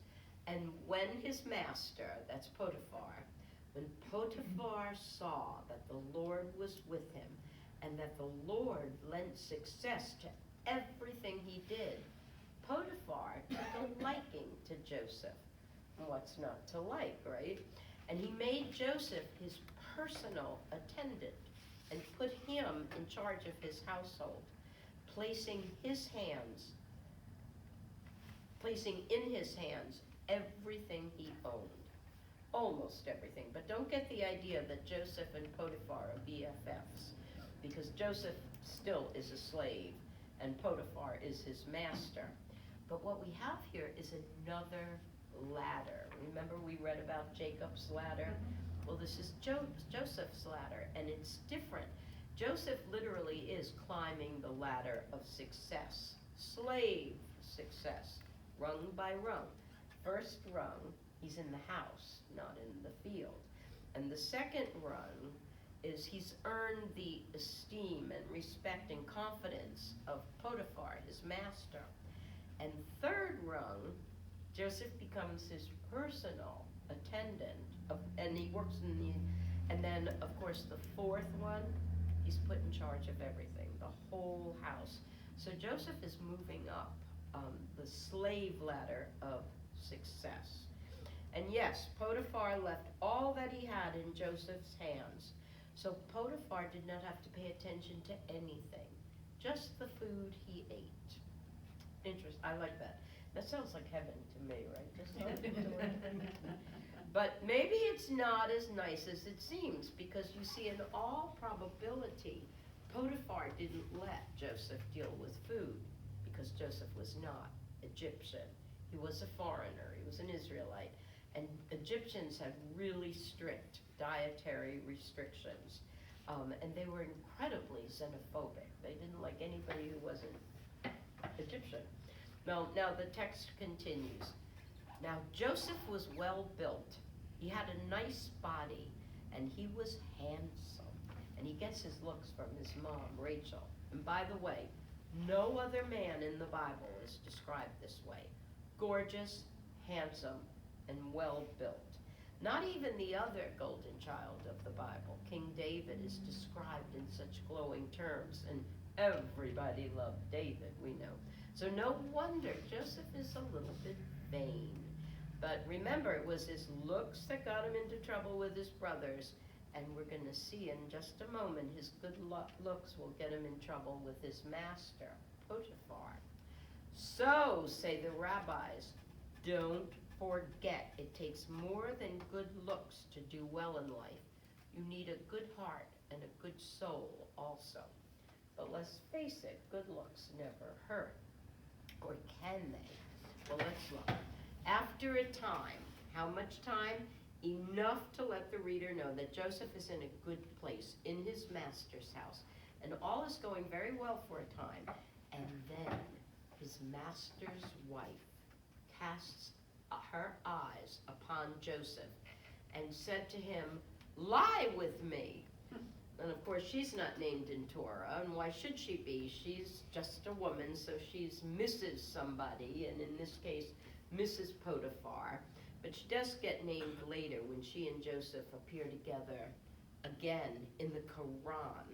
And when his master, that's Potiphar, when Potiphar saw that the Lord was with him and that the Lord lent success to everything he did, Potiphar took a liking to Joseph. What's not to like, right? And he made Joseph his personal attendant and put him in charge of his household, placing in his hands everything he owned. Almost everything. But don't get the idea that Joseph and Potiphar are BFFs, because Joseph still is a slave and Potiphar is his master. But what we have here is another ladder. Remember we read about Jacob's ladder? Well, this is Joseph's ladder, and it's different. Joseph literally is climbing the ladder of success, slave success, rung by rung. First rung, he's in the house, not in the field. And the second rung is he's earned the esteem and respect and confidence of Potiphar, his master. And third rung, Joseph becomes his personal attendant, and he works in the, and then of course the fourth one, he's put in charge of everything, the whole house. So Joseph is moving up the slave ladder of success. And yes, Potiphar left all that he had in Joseph's hands. So Potiphar did not have to pay attention to anything, just the food he ate. Interesting, I like that. That sounds like heaven to me, right? Just but maybe it's not as nice as it seems, because you see, in all probability, Potiphar didn't let Joseph deal with food, because Joseph was not Egyptian. He was a foreigner, he was an Israelite, And Egyptians had really strict dietary restrictions. And they were incredibly xenophobic. They didn't like anybody who wasn't Egyptian. Now the text continues. Now Joseph was well built. He had a nice body, and he was handsome. And he gets his looks from his mom, Rachel. And by the way, no other man in the Bible is described this way. Gorgeous, handsome, and well built. Not even the other golden child of the Bible, King David, is described in such glowing terms, and everybody loved David, we know. So no wonder Joseph is a little bit vain. But remember, it was his looks that got him into trouble with his brothers, and we're going to see in just a moment his good looks will get him in trouble with his master, Potiphar. So, say the rabbis, don't forget, it takes more than good looks to do well in life. You need a good heart and a good soul also. But let's face it, good looks never hurt. Or can they? Well, let's look. After a time, how much time? Enough to let the reader know that Joseph is in a good place in his master's house. And all is going very well for a time. And then his master's wife casts her eyes upon Joseph and said to him, "Lie with me." And of course, she's not named in Torah, and why should she be? She's just a woman, so she's Mrs. somebody, and in this case, Mrs. Potiphar. But she does get named later when she and Joseph appear together again in the Quran,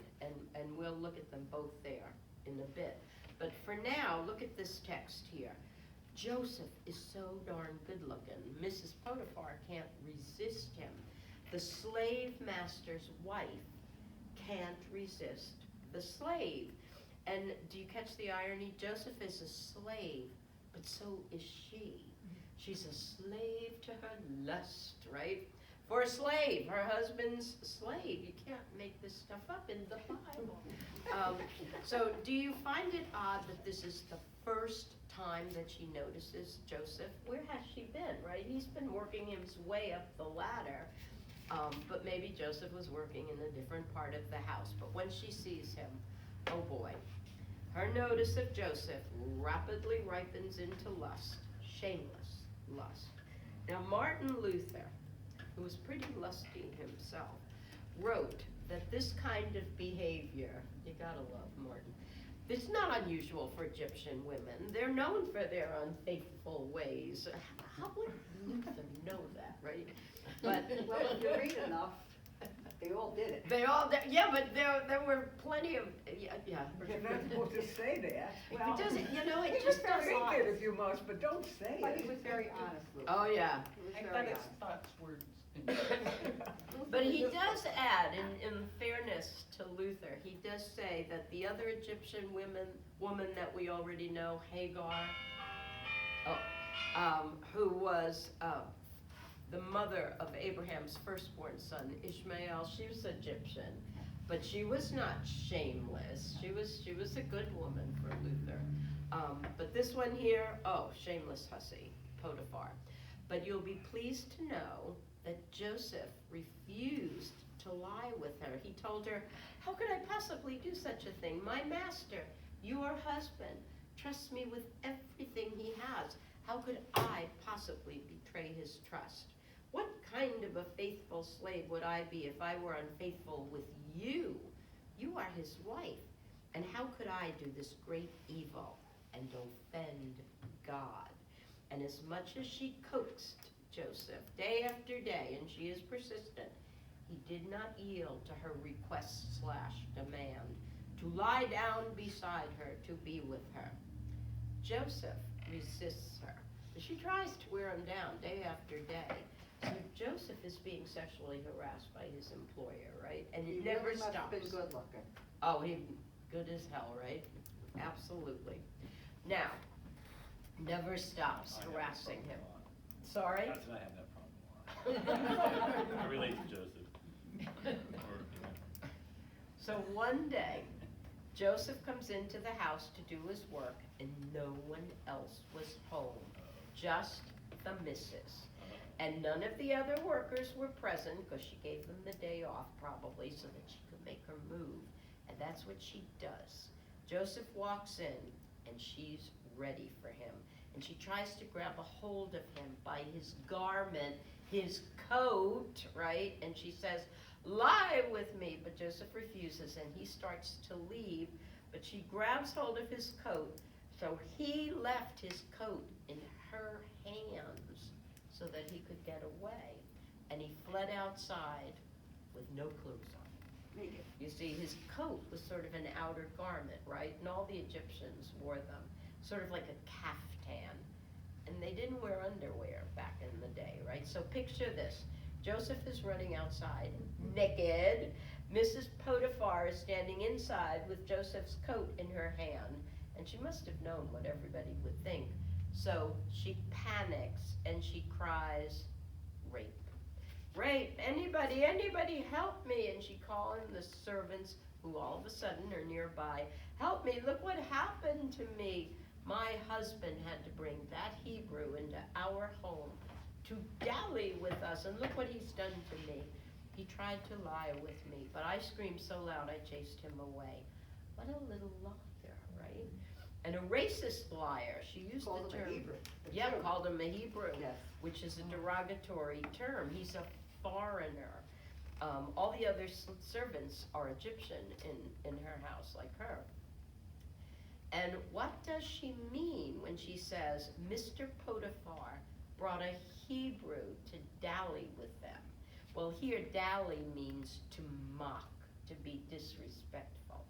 and we'll look at them both there in a bit. But for now, look at this text here. Joseph is so darn good looking. Mrs. Potiphar can't resist him. The slave master's wife can't resist the slave. And do you catch the irony? Joseph is a slave, but so is she. She's a slave to her lust, right? For a slave, her husband's slave. You can't make this stuff up in the Bible. So do you find it odd that this is the first time that she notices Joseph? Where has she been, right? He's been working his way up the ladder. But maybe Joseph was working in a different part of the house. But when she sees him, oh boy, her notice of Joseph rapidly ripens into lust, shameless lust. Now Martin Luther, who was pretty lusty himself, wrote that this kind of behavior, you gotta love Martin, it's not unusual for Egyptian women. They're known for their unfaithful ways. How would Luther know that, right? But Well, if you read enough, they all did it. they all, yeah, but there were plenty of, yeah. But you're not supposed to say that. Well, It doesn't, it he just was very doesn't. Think it if you must, but don't say But he it. was very honest, Luke. Oh, yeah. He was I very thought his honest. thoughts were. But he does add, in fairness to Luther, he does say that the other Egyptian woman that we already know, Hagar, who was the mother of Abraham's firstborn son, Ishmael, she was Egyptian, but she was not shameless. She was a good woman for Luther. But this one here, shameless hussy, Potiphar. But you'll be pleased to know that Joseph refused to lie with her. He told her, "How could I possibly do such a thing? My master, your husband, trusts me with everything he has. How could I possibly betray his trust? What kind of a faithful slave would I be if I were unfaithful with you? You are his wife. And how could I do this great evil and offend God?" And as much as she coaxed Joseph day after day, and she is persistent, he did not yield to her request/demand to lie down beside her, to be with her. Joseph resists her. She tries to wear him down day after day. So Joseph is being sexually harassed by his employer, right? And it never He really must have stops. been good looking. Oh, he good as hell, right? Absolutely. Now, never stops I have that harassing problem him. a lot. Sorry? That's when I have that problem a lot. I relate to Joseph. So one day, Joseph comes into the house to do his work, and no one else was home, just the missus. And none of the other workers were present, because she gave them the day off probably so that she could make her move. And that's what she does. Joseph walks in, and she's ready for him. And she tries to grab a hold of him by his garment, his coat, right? And she says, lie with me. But Joseph refuses, and he starts to leave. But she grabs hold of his coat. So he left his coat in her hands so that he could get away. And he fled outside with no clothes on. You see, his coat was sort of an outer garment, right? And all the Egyptians wore them, sort of like a caftan. And they didn't wear underwear back in the day, right? So picture this. Joseph is running outside, naked. Mrs. Potiphar is standing inside with Joseph's coat in her hand. And she must have known what everybody would think. So she panics and she cries, rape. Rape, anybody help me. And she calls the servants, who all of a sudden are nearby. Help me, look what happened to me. My husband had to bring that Hebrew into our home to dally with us, and look what he's done to me. He tried to lie with me, but I screamed so loud I chased him away. What a little liar, right? And a racist liar. She used Called the him a term. Hebrew. Yeah, called him a Hebrew, Yes. which is a derogatory term. He's a foreigner. All the other servants are Egyptian in her house, like her. And what does she mean when she says, Mr. Potiphar brought a Hebrew to dally with them? Well, here dally means to mock, to be disrespectful.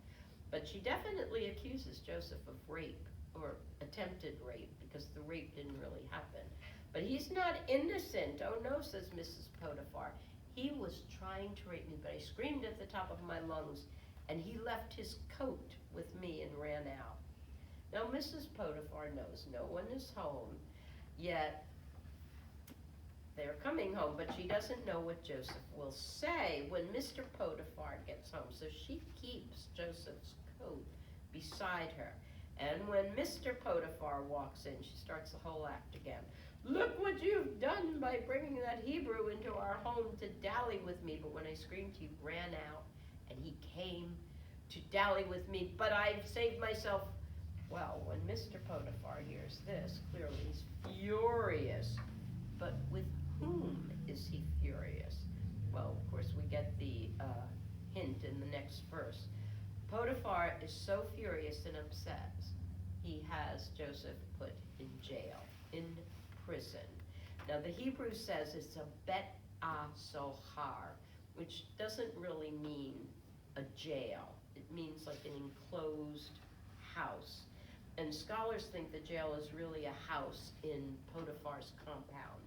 But she definitely accuses Joseph of rape, or attempted rape, because the rape didn't really happen. But he's not innocent. Oh no, says Mrs. Potiphar. He was trying to rape me, but I screamed at the top of my lungs, and he left his coat with me and ran out. Now, Mrs. Potiphar knows no one is home, yet they're coming home, but she doesn't know what Joseph will say when Mr. Potiphar gets home. So she keeps Joseph's coat beside her. And when Mr. Potiphar walks in, she starts the whole act again. Look what you've done by bringing that Hebrew into our home to dally with me. But when I screamed, he ran out, and he came to dally with me. But I've saved myself. Well, when Mr. Potiphar hears this, clearly he's furious. But with whom is he furious? Well, of course, we get the hint in the next verse. Potiphar is so furious and upset, he has Joseph put in jail, in prison. Now, the Hebrew says it's a bet-a-sohar, which doesn't really mean a jail. It means like an enclosed house. And scholars think the jail is really a house in Potiphar's compound.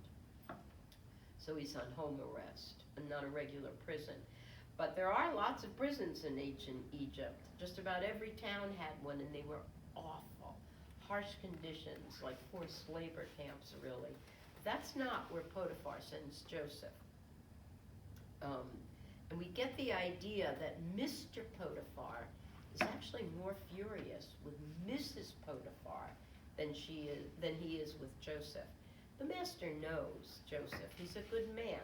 So he's on home arrest and not a regular prison. But there are lots of prisons in ancient Egypt. Just about every town had one, and they were awful. Harsh conditions, like forced labor camps, really. That's not where Potiphar sends Joseph. And we get the idea that Mr. Potiphar is actually more furious with Mrs. Potiphar than he is with Joseph. The master knows Joseph. He's a good man,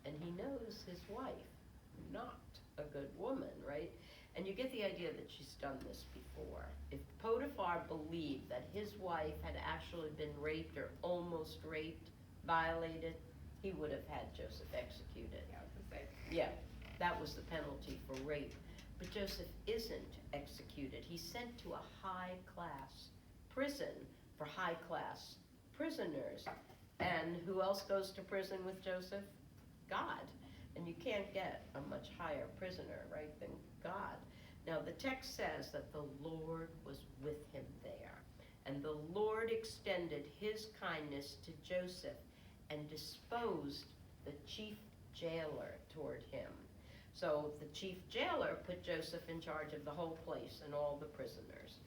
and he knows his wife, not a good woman, right? And you get the idea that she's done this before. If Potiphar believed that his wife had actually been raped or almost raped, violated, he would have had Joseph executed. Yeah, that was the penalty for rape. But Joseph isn't executed. He's sent to a high-class prison for high-class prisoners. And who else goes to prison with Joseph? God. And you can't get a much higher prisoner, right, than God. Now, the text says that the Lord was with him there. And the Lord extended his kindness to Joseph and disposed the chief jailer toward him. So the chief jailer put Joseph in charge of the whole place and all the prisoners.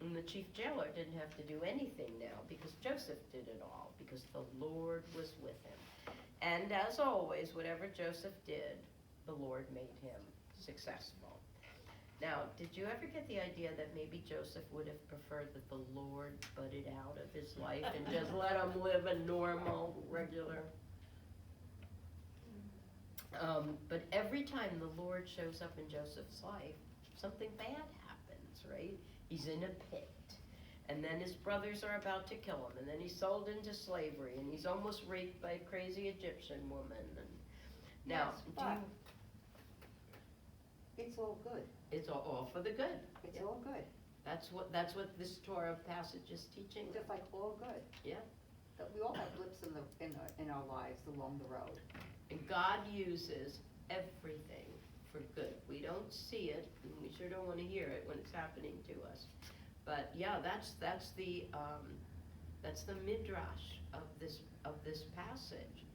And the chief jailer didn't have to do anything now because Joseph did it all, because the Lord was with him. And as always, whatever Joseph did, the Lord made him successful. Now, did you ever get the idea that maybe Joseph would have preferred that the Lord butted out of his life and just let him live a normal, regular But every time the Lord shows up in Joseph's life, something bad happens, right? He's in a pit. And then his brothers are about to kill him. And then he's sold into slavery. And he's almost raped by a crazy Egyptian woman. And now, Yes, do but you, it's all good. it's all for the good. It's Yeah. all good. That's what this Torah passage is teaching. Just like all good. Yeah. That we all have blips in our lives along the road. And God uses everything for good. We don't see it, and we sure don't want to hear it when it's happening to us. But yeah, that's the midrash of this passage.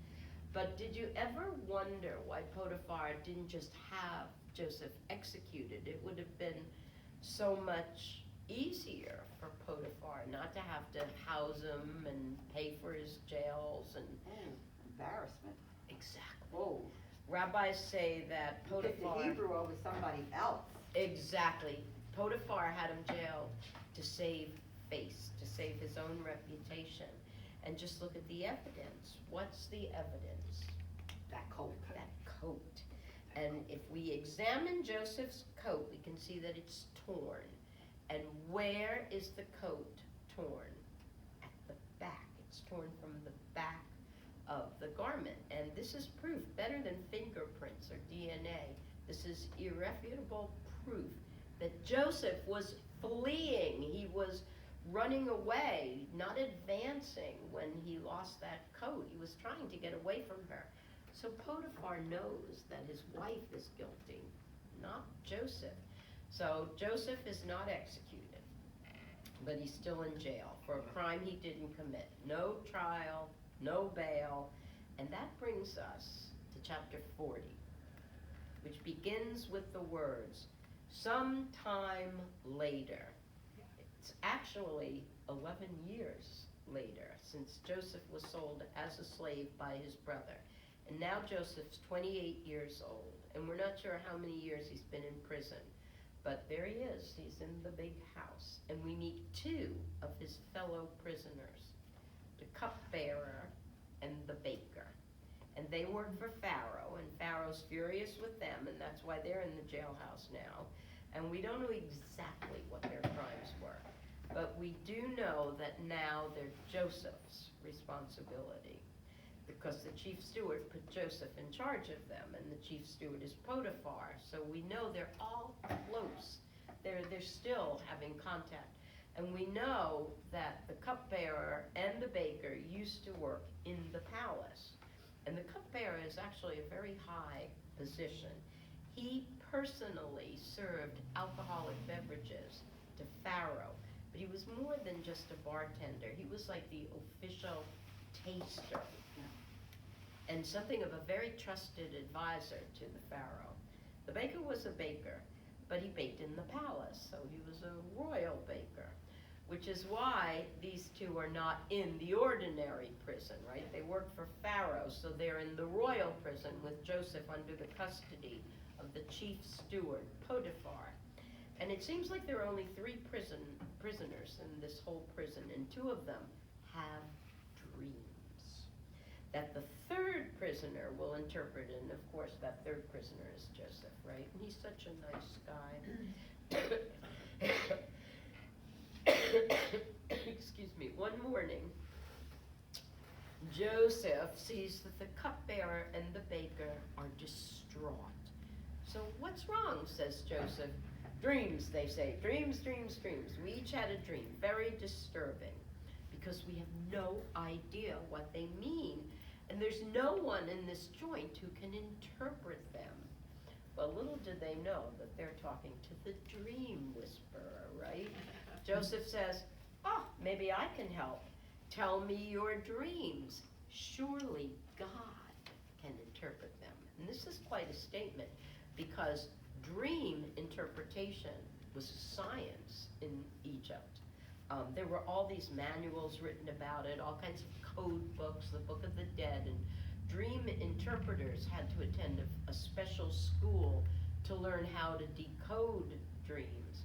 But did you ever wonder why Potiphar didn't just have Joseph executed? It would have been so much easier for Potiphar not to have to house him and pay for his jails and Embarrassment. exactly. Oh, Rabbis say that you picked the Potiphar Hebrew over somebody else. exactly. Potiphar had him jailed to save face, to save his own reputation. And just look at the evidence. What's the evidence? That coat. That coat. And if we examine Joseph's coat, we can see that it's torn. And where is the coat torn? At the back. It's torn from the back of the garment. And this is proof, better than fingerprints or DNA. This is irrefutable proof that Joseph was fleeing. He was running away, not advancing when he lost that coat. He was trying to get away from her. So Potiphar knows that his wife is guilty, not Joseph. So Joseph is not executed, but he's still in jail for a crime he didn't commit. No trial, no bail. And that brings us to chapter 40, which begins with the words, sometime later. It's actually 11 years later since Joseph was sold as a slave by his brother. And now Joseph's 28 years old, and we're not sure how many years he's been in prison. But there he is, he's in the big house. And we meet two of his fellow prisoners, the cupbearer and the baker. And they work for Pharaoh, and Pharaoh's furious with them, and that's why they're in the jailhouse now. And we don't know exactly what their crimes were. But we do know that now they're Joseph's responsibility, because the chief steward put Joseph in charge of them, and the chief steward is Potiphar. So we know they're all close. They're still having contact. And we know that the cupbearer and the baker used to work in the palace. And the cupbearer is actually a very high position. He personally served alcoholic beverages to Pharaoh. But he was more than just a bartender. He was like the official taster. And something of a very trusted advisor to the Pharaoh. The baker was a baker, but he baked in the palace, so he was a royal baker, which is why these two are not in the ordinary prison, right? They work for Pharaoh, so they're in the royal prison with Joseph under the custody of the chief steward, Potiphar. And it seems like there are only 3 prisoners in this whole prison, and 2 of them have dreams that the 3rd prisoner will interpret, and of course that 3rd prisoner is Joseph, right? And he's such a nice guy. Excuse me. One morning, Joseph sees that the cupbearer and the baker are distraught. So what's wrong, says Joseph. Dreams, they say. Dreams, dreams, dreams. We each had a dream, very disturbing, because we have no idea what they mean. And there's no one in this joint who can interpret them. Well, little did they know that they're talking to the dream whisperer, right? Joseph says, oh, maybe I can help. Tell me your dreams. Surely God can interpret them. And this is quite a statement, because dream interpretation was a science in Egypt. There were all these manuals written about it, all kinds of code books, the Book of the Dead, and dream interpreters had to attend a special school to learn how to decode dreams.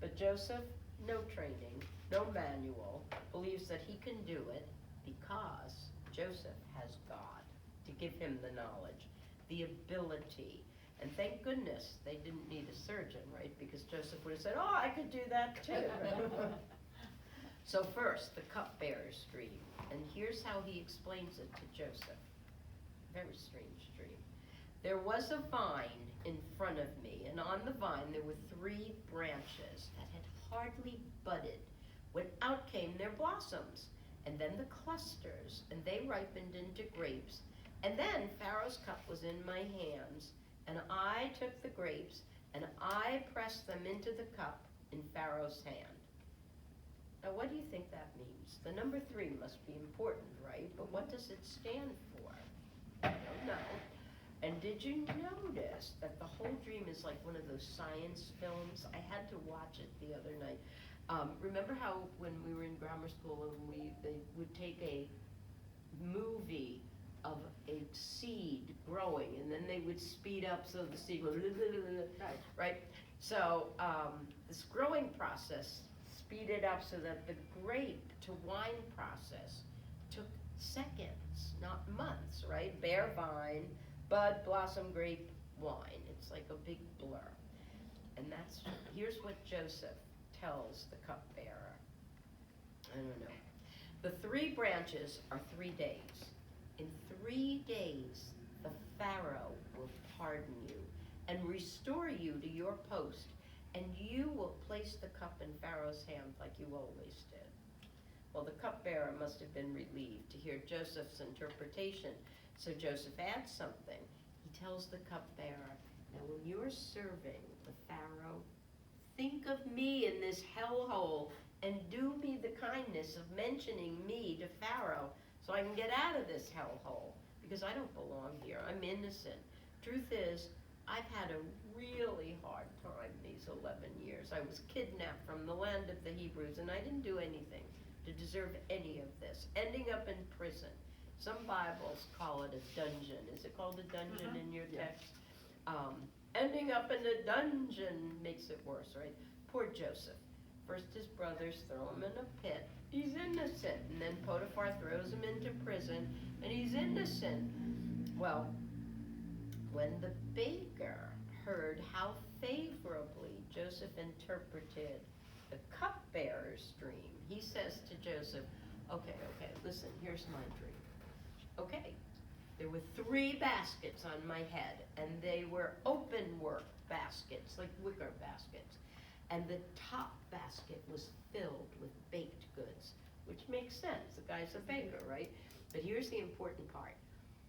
But Joseph, no training, no manual, believes that he can do it because Joseph has God to give him the knowledge. the ability. And thank goodness they didn't need a surgeon, right? Because Joseph would have said, oh, I could do that too. So first, the cupbearer's dream. And here's how he explains it to Joseph. Very strange dream. There was a vine in front of me, and on the vine there were 3 branches that had hardly budded when out came their blossoms, and then the clusters, and they ripened into grapes. And then Pharaoh's cup was in my hands, and I took the grapes, and I pressed them into the cup in Pharaoh's hand. Now, what do you think that means? The number 3 must be important, right? But what does it stand for? I don't know. And did you notice that the whole dream is like one of those science films? I had to watch it the other night. Remember how when we were in grammar school and they would take a movie of a seed growing, and then they would speed up so the seed would, right? So this growing process speeded up so that the grape to wine process took seconds, not months, right? Bare vine, bud, blossom, grape, wine. It's like a big blur. And here's what Joseph tells the cupbearer. I don't know. The 3 branches are 3 days. In 3 days, the Pharaoh will pardon you and restore you to your post, and you will place the cup in Pharaoh's hand like you always did. Well, the cupbearer must have been relieved to hear Joseph's interpretation, so Joseph adds something. He tells the cupbearer, now when you're serving the Pharaoh, think of me in this hellhole and do me the kindness of mentioning me to Pharaoh so I can get out of this hellhole, because I don't belong here. I'm innocent. Truth is, I've had a really hard time these 11 years. I was kidnapped from the land of the Hebrews, and I didn't do anything to deserve any of this, ending up in prison. Some Bibles call it a dungeon. Is it called a dungeon in your text? Ending up in a dungeon makes it worse, right? Poor Joseph. First his brothers throw him in a pit. He's innocent. And then Potiphar throws him into prison, and he's innocent. Well, when the baker heard how favorably Joseph interpreted the cupbearer's dream, he says to Joseph, okay, listen, here's my dream. Okay, there were 3 baskets on my head, and they were open work baskets, like wicker baskets. And the top basket was filled with baked goods, which makes sense. The guy's a baker, right? But here's the important part.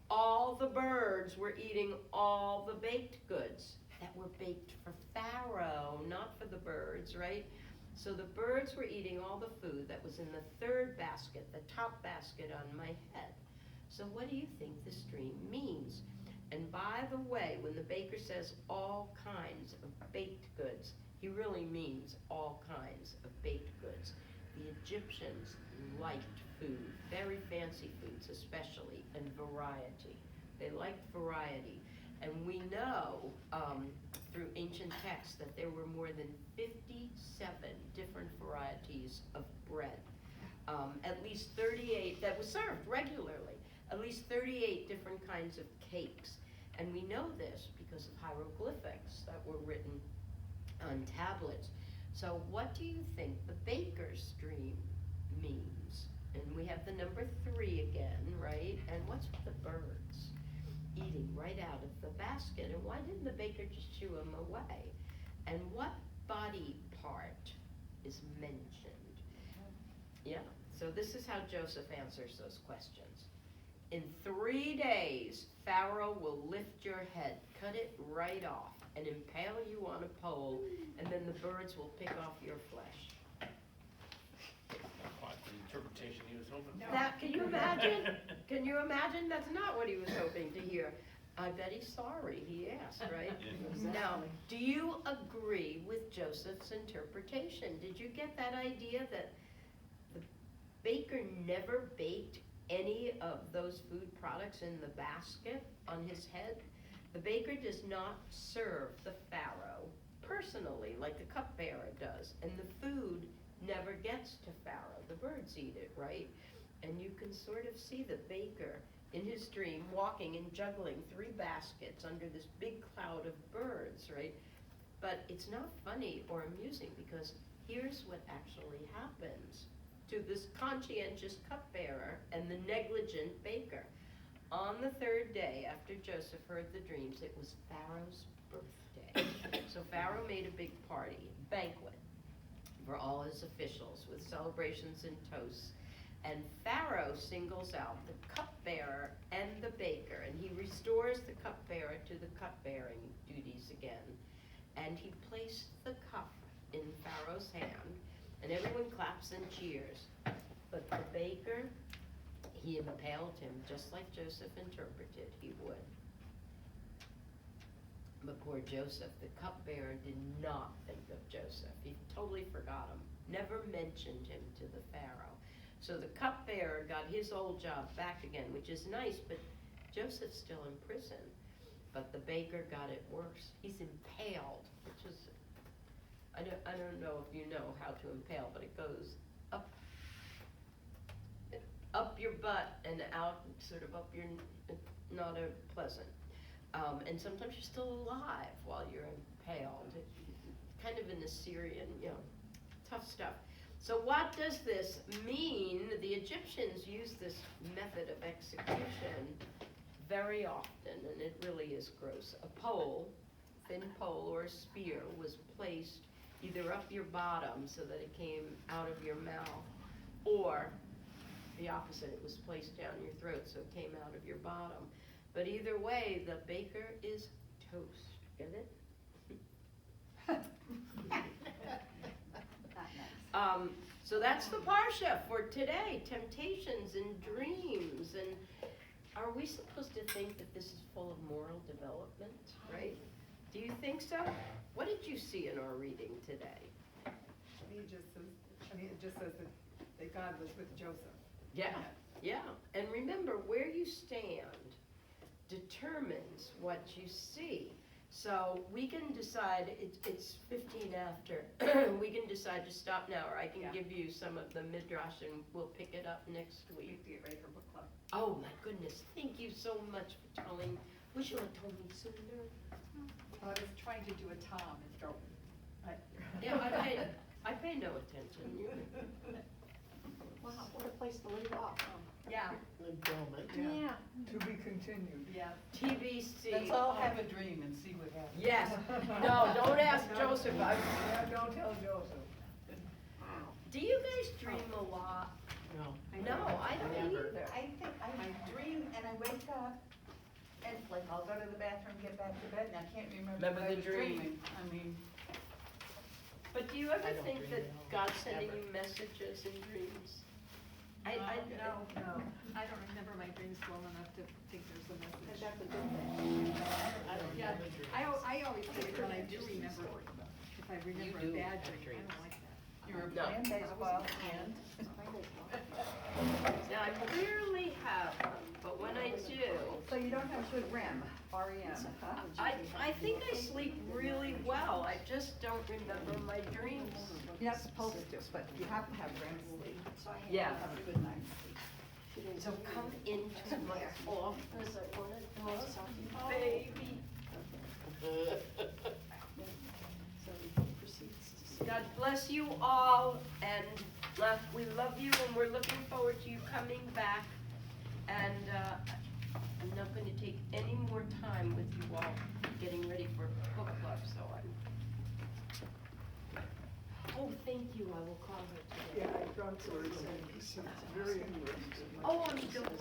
All the birds were eating all the baked goods that were baked for Pharaoh, not for the birds, right? So the birds were eating all the food that was in the 3rd basket, the top basket on my head. So what do you think this dream means? And by the way, when the baker says all kinds of baked goods, he really means all kinds of baked goods. The Egyptians liked food, very fancy foods especially, and variety. They liked variety. And we know through ancient texts that there were more than 57 different varieties of bread. At least 38 that was served regularly. At least 38 different kinds of cakes. And we know this because of hieroglyphics that were written on tablets. So what do you think the baker's dream means? And we have the number 3 again, right? And what's with the birds eating right out of the basket? And why didn't the baker just shoo them away? And what body part is mentioned? Yeah, so this is how Joseph answers those questions. In 3 days, Pharaoh will lift your head, cut it right off, and impale you on a pole, and then the birds will pick off your flesh. Not quite the interpretation he was hoping for. That, can you imagine? Can you imagine? That's not what he was hoping to hear. I bet he's sorry he asked, right? Yeah. Now, do you agree with Joseph's interpretation? Did you get that idea that the baker never baked any of those food products in the basket on his head? The baker does not serve the Pharaoh personally like the cupbearer does, and the food never gets to Pharaoh. The birds eat it, right? And you can sort of see the baker in his dream, walking and juggling 3 baskets under this big cloud of birds, right? But it's not funny or amusing, because here's what actually happens to this conscientious cupbearer and the negligent baker. On the 3rd day after Joseph heard the dreams, it was Pharaoh's birthday. So Pharaoh made a big party, banquet, for all his officials with celebrations and toasts. And Pharaoh singles out the cupbearer and the baker, and he restores the cupbearer to the cupbearing duties again. And he placed the cup in Pharaoh's hand, and everyone claps and cheers. But the baker, he impaled him just like Joseph interpreted he would. But poor Joseph, the cupbearer, did not think of Joseph. He totally forgot him, never mentioned him to the Pharaoh. So the cupbearer got his old job back again, which is nice, but Joseph's still in prison. But the baker got it worse. He's impaled, which is, I don't know if you know how to impale, but it goes up your butt and out, sort of up your, not a pleasant. And sometimes you're still alive while you're impaled. Kind of an Assyrian, tough stuff. So what does this mean? The Egyptians used this method of execution very often, and it really is gross. A pole, thin pole or a spear, was placed either up your bottom so that it came out of your mouth, or the opposite, it was placed down your throat so it came out of your bottom. But either way, the baker is toast. Get it? Not nice. So that's the Parsha for today, temptations and dreams. And are we supposed to think that this is full of moral development, right? Do you think so? What did you see in our reading today? It just says that God was with Joseph. Yeah. And remember, where you stand determines what you see. So we can decide, it's 15 after, we can decide to stop now, or I can Yeah. give you some of the midrash and we'll pick it up next We week. have to get ready for book club. Oh my goodness, thank you so much for telling, wish you had told me sooner. I was trying to do a Tom and throw. Yeah, I pay no attention. Wow, what a place to leave off. Yeah, Yeah. To be continued. yeah. TBC. Let's all have a dream and see what happens. Yes, no, don't ask Joseph. Yeah, don't tell Joseph. Do you guys dream a lot? No. No, I don't Never. either. I think I dream and I wake up and like I'll go to the bathroom, get back to bed, and I can't remember Remember what I the was dream. dreaming. I mean, But do you ever I don't think dream that at all. God's sending Ever. you messages in dreams? I No, No. I don't remember my dreams well enough to think there's a message. That's a good thing. I don't Yeah, never dream. I always think when I do remember, if I remember a do bad have dream, I dreams. don't like that. you're No. playing baseball and. Now, I rarely have them, but when I do, So you don't have good REM, REM, huh? I think I sleep really well. I just don't remember my dreams. You're not supposed to, but you have to have REM sleep. Yeah. Have a good night's sleep. So come into my office, I want to talk, baby. God bless you all, and we love you, and we're looking forward to you coming back. And I'm not going to take any more time with you all getting ready for book club, so oh, thank you, I will call her today. Yeah, I talked to her, and she's very interested. Oh, I'm delighted.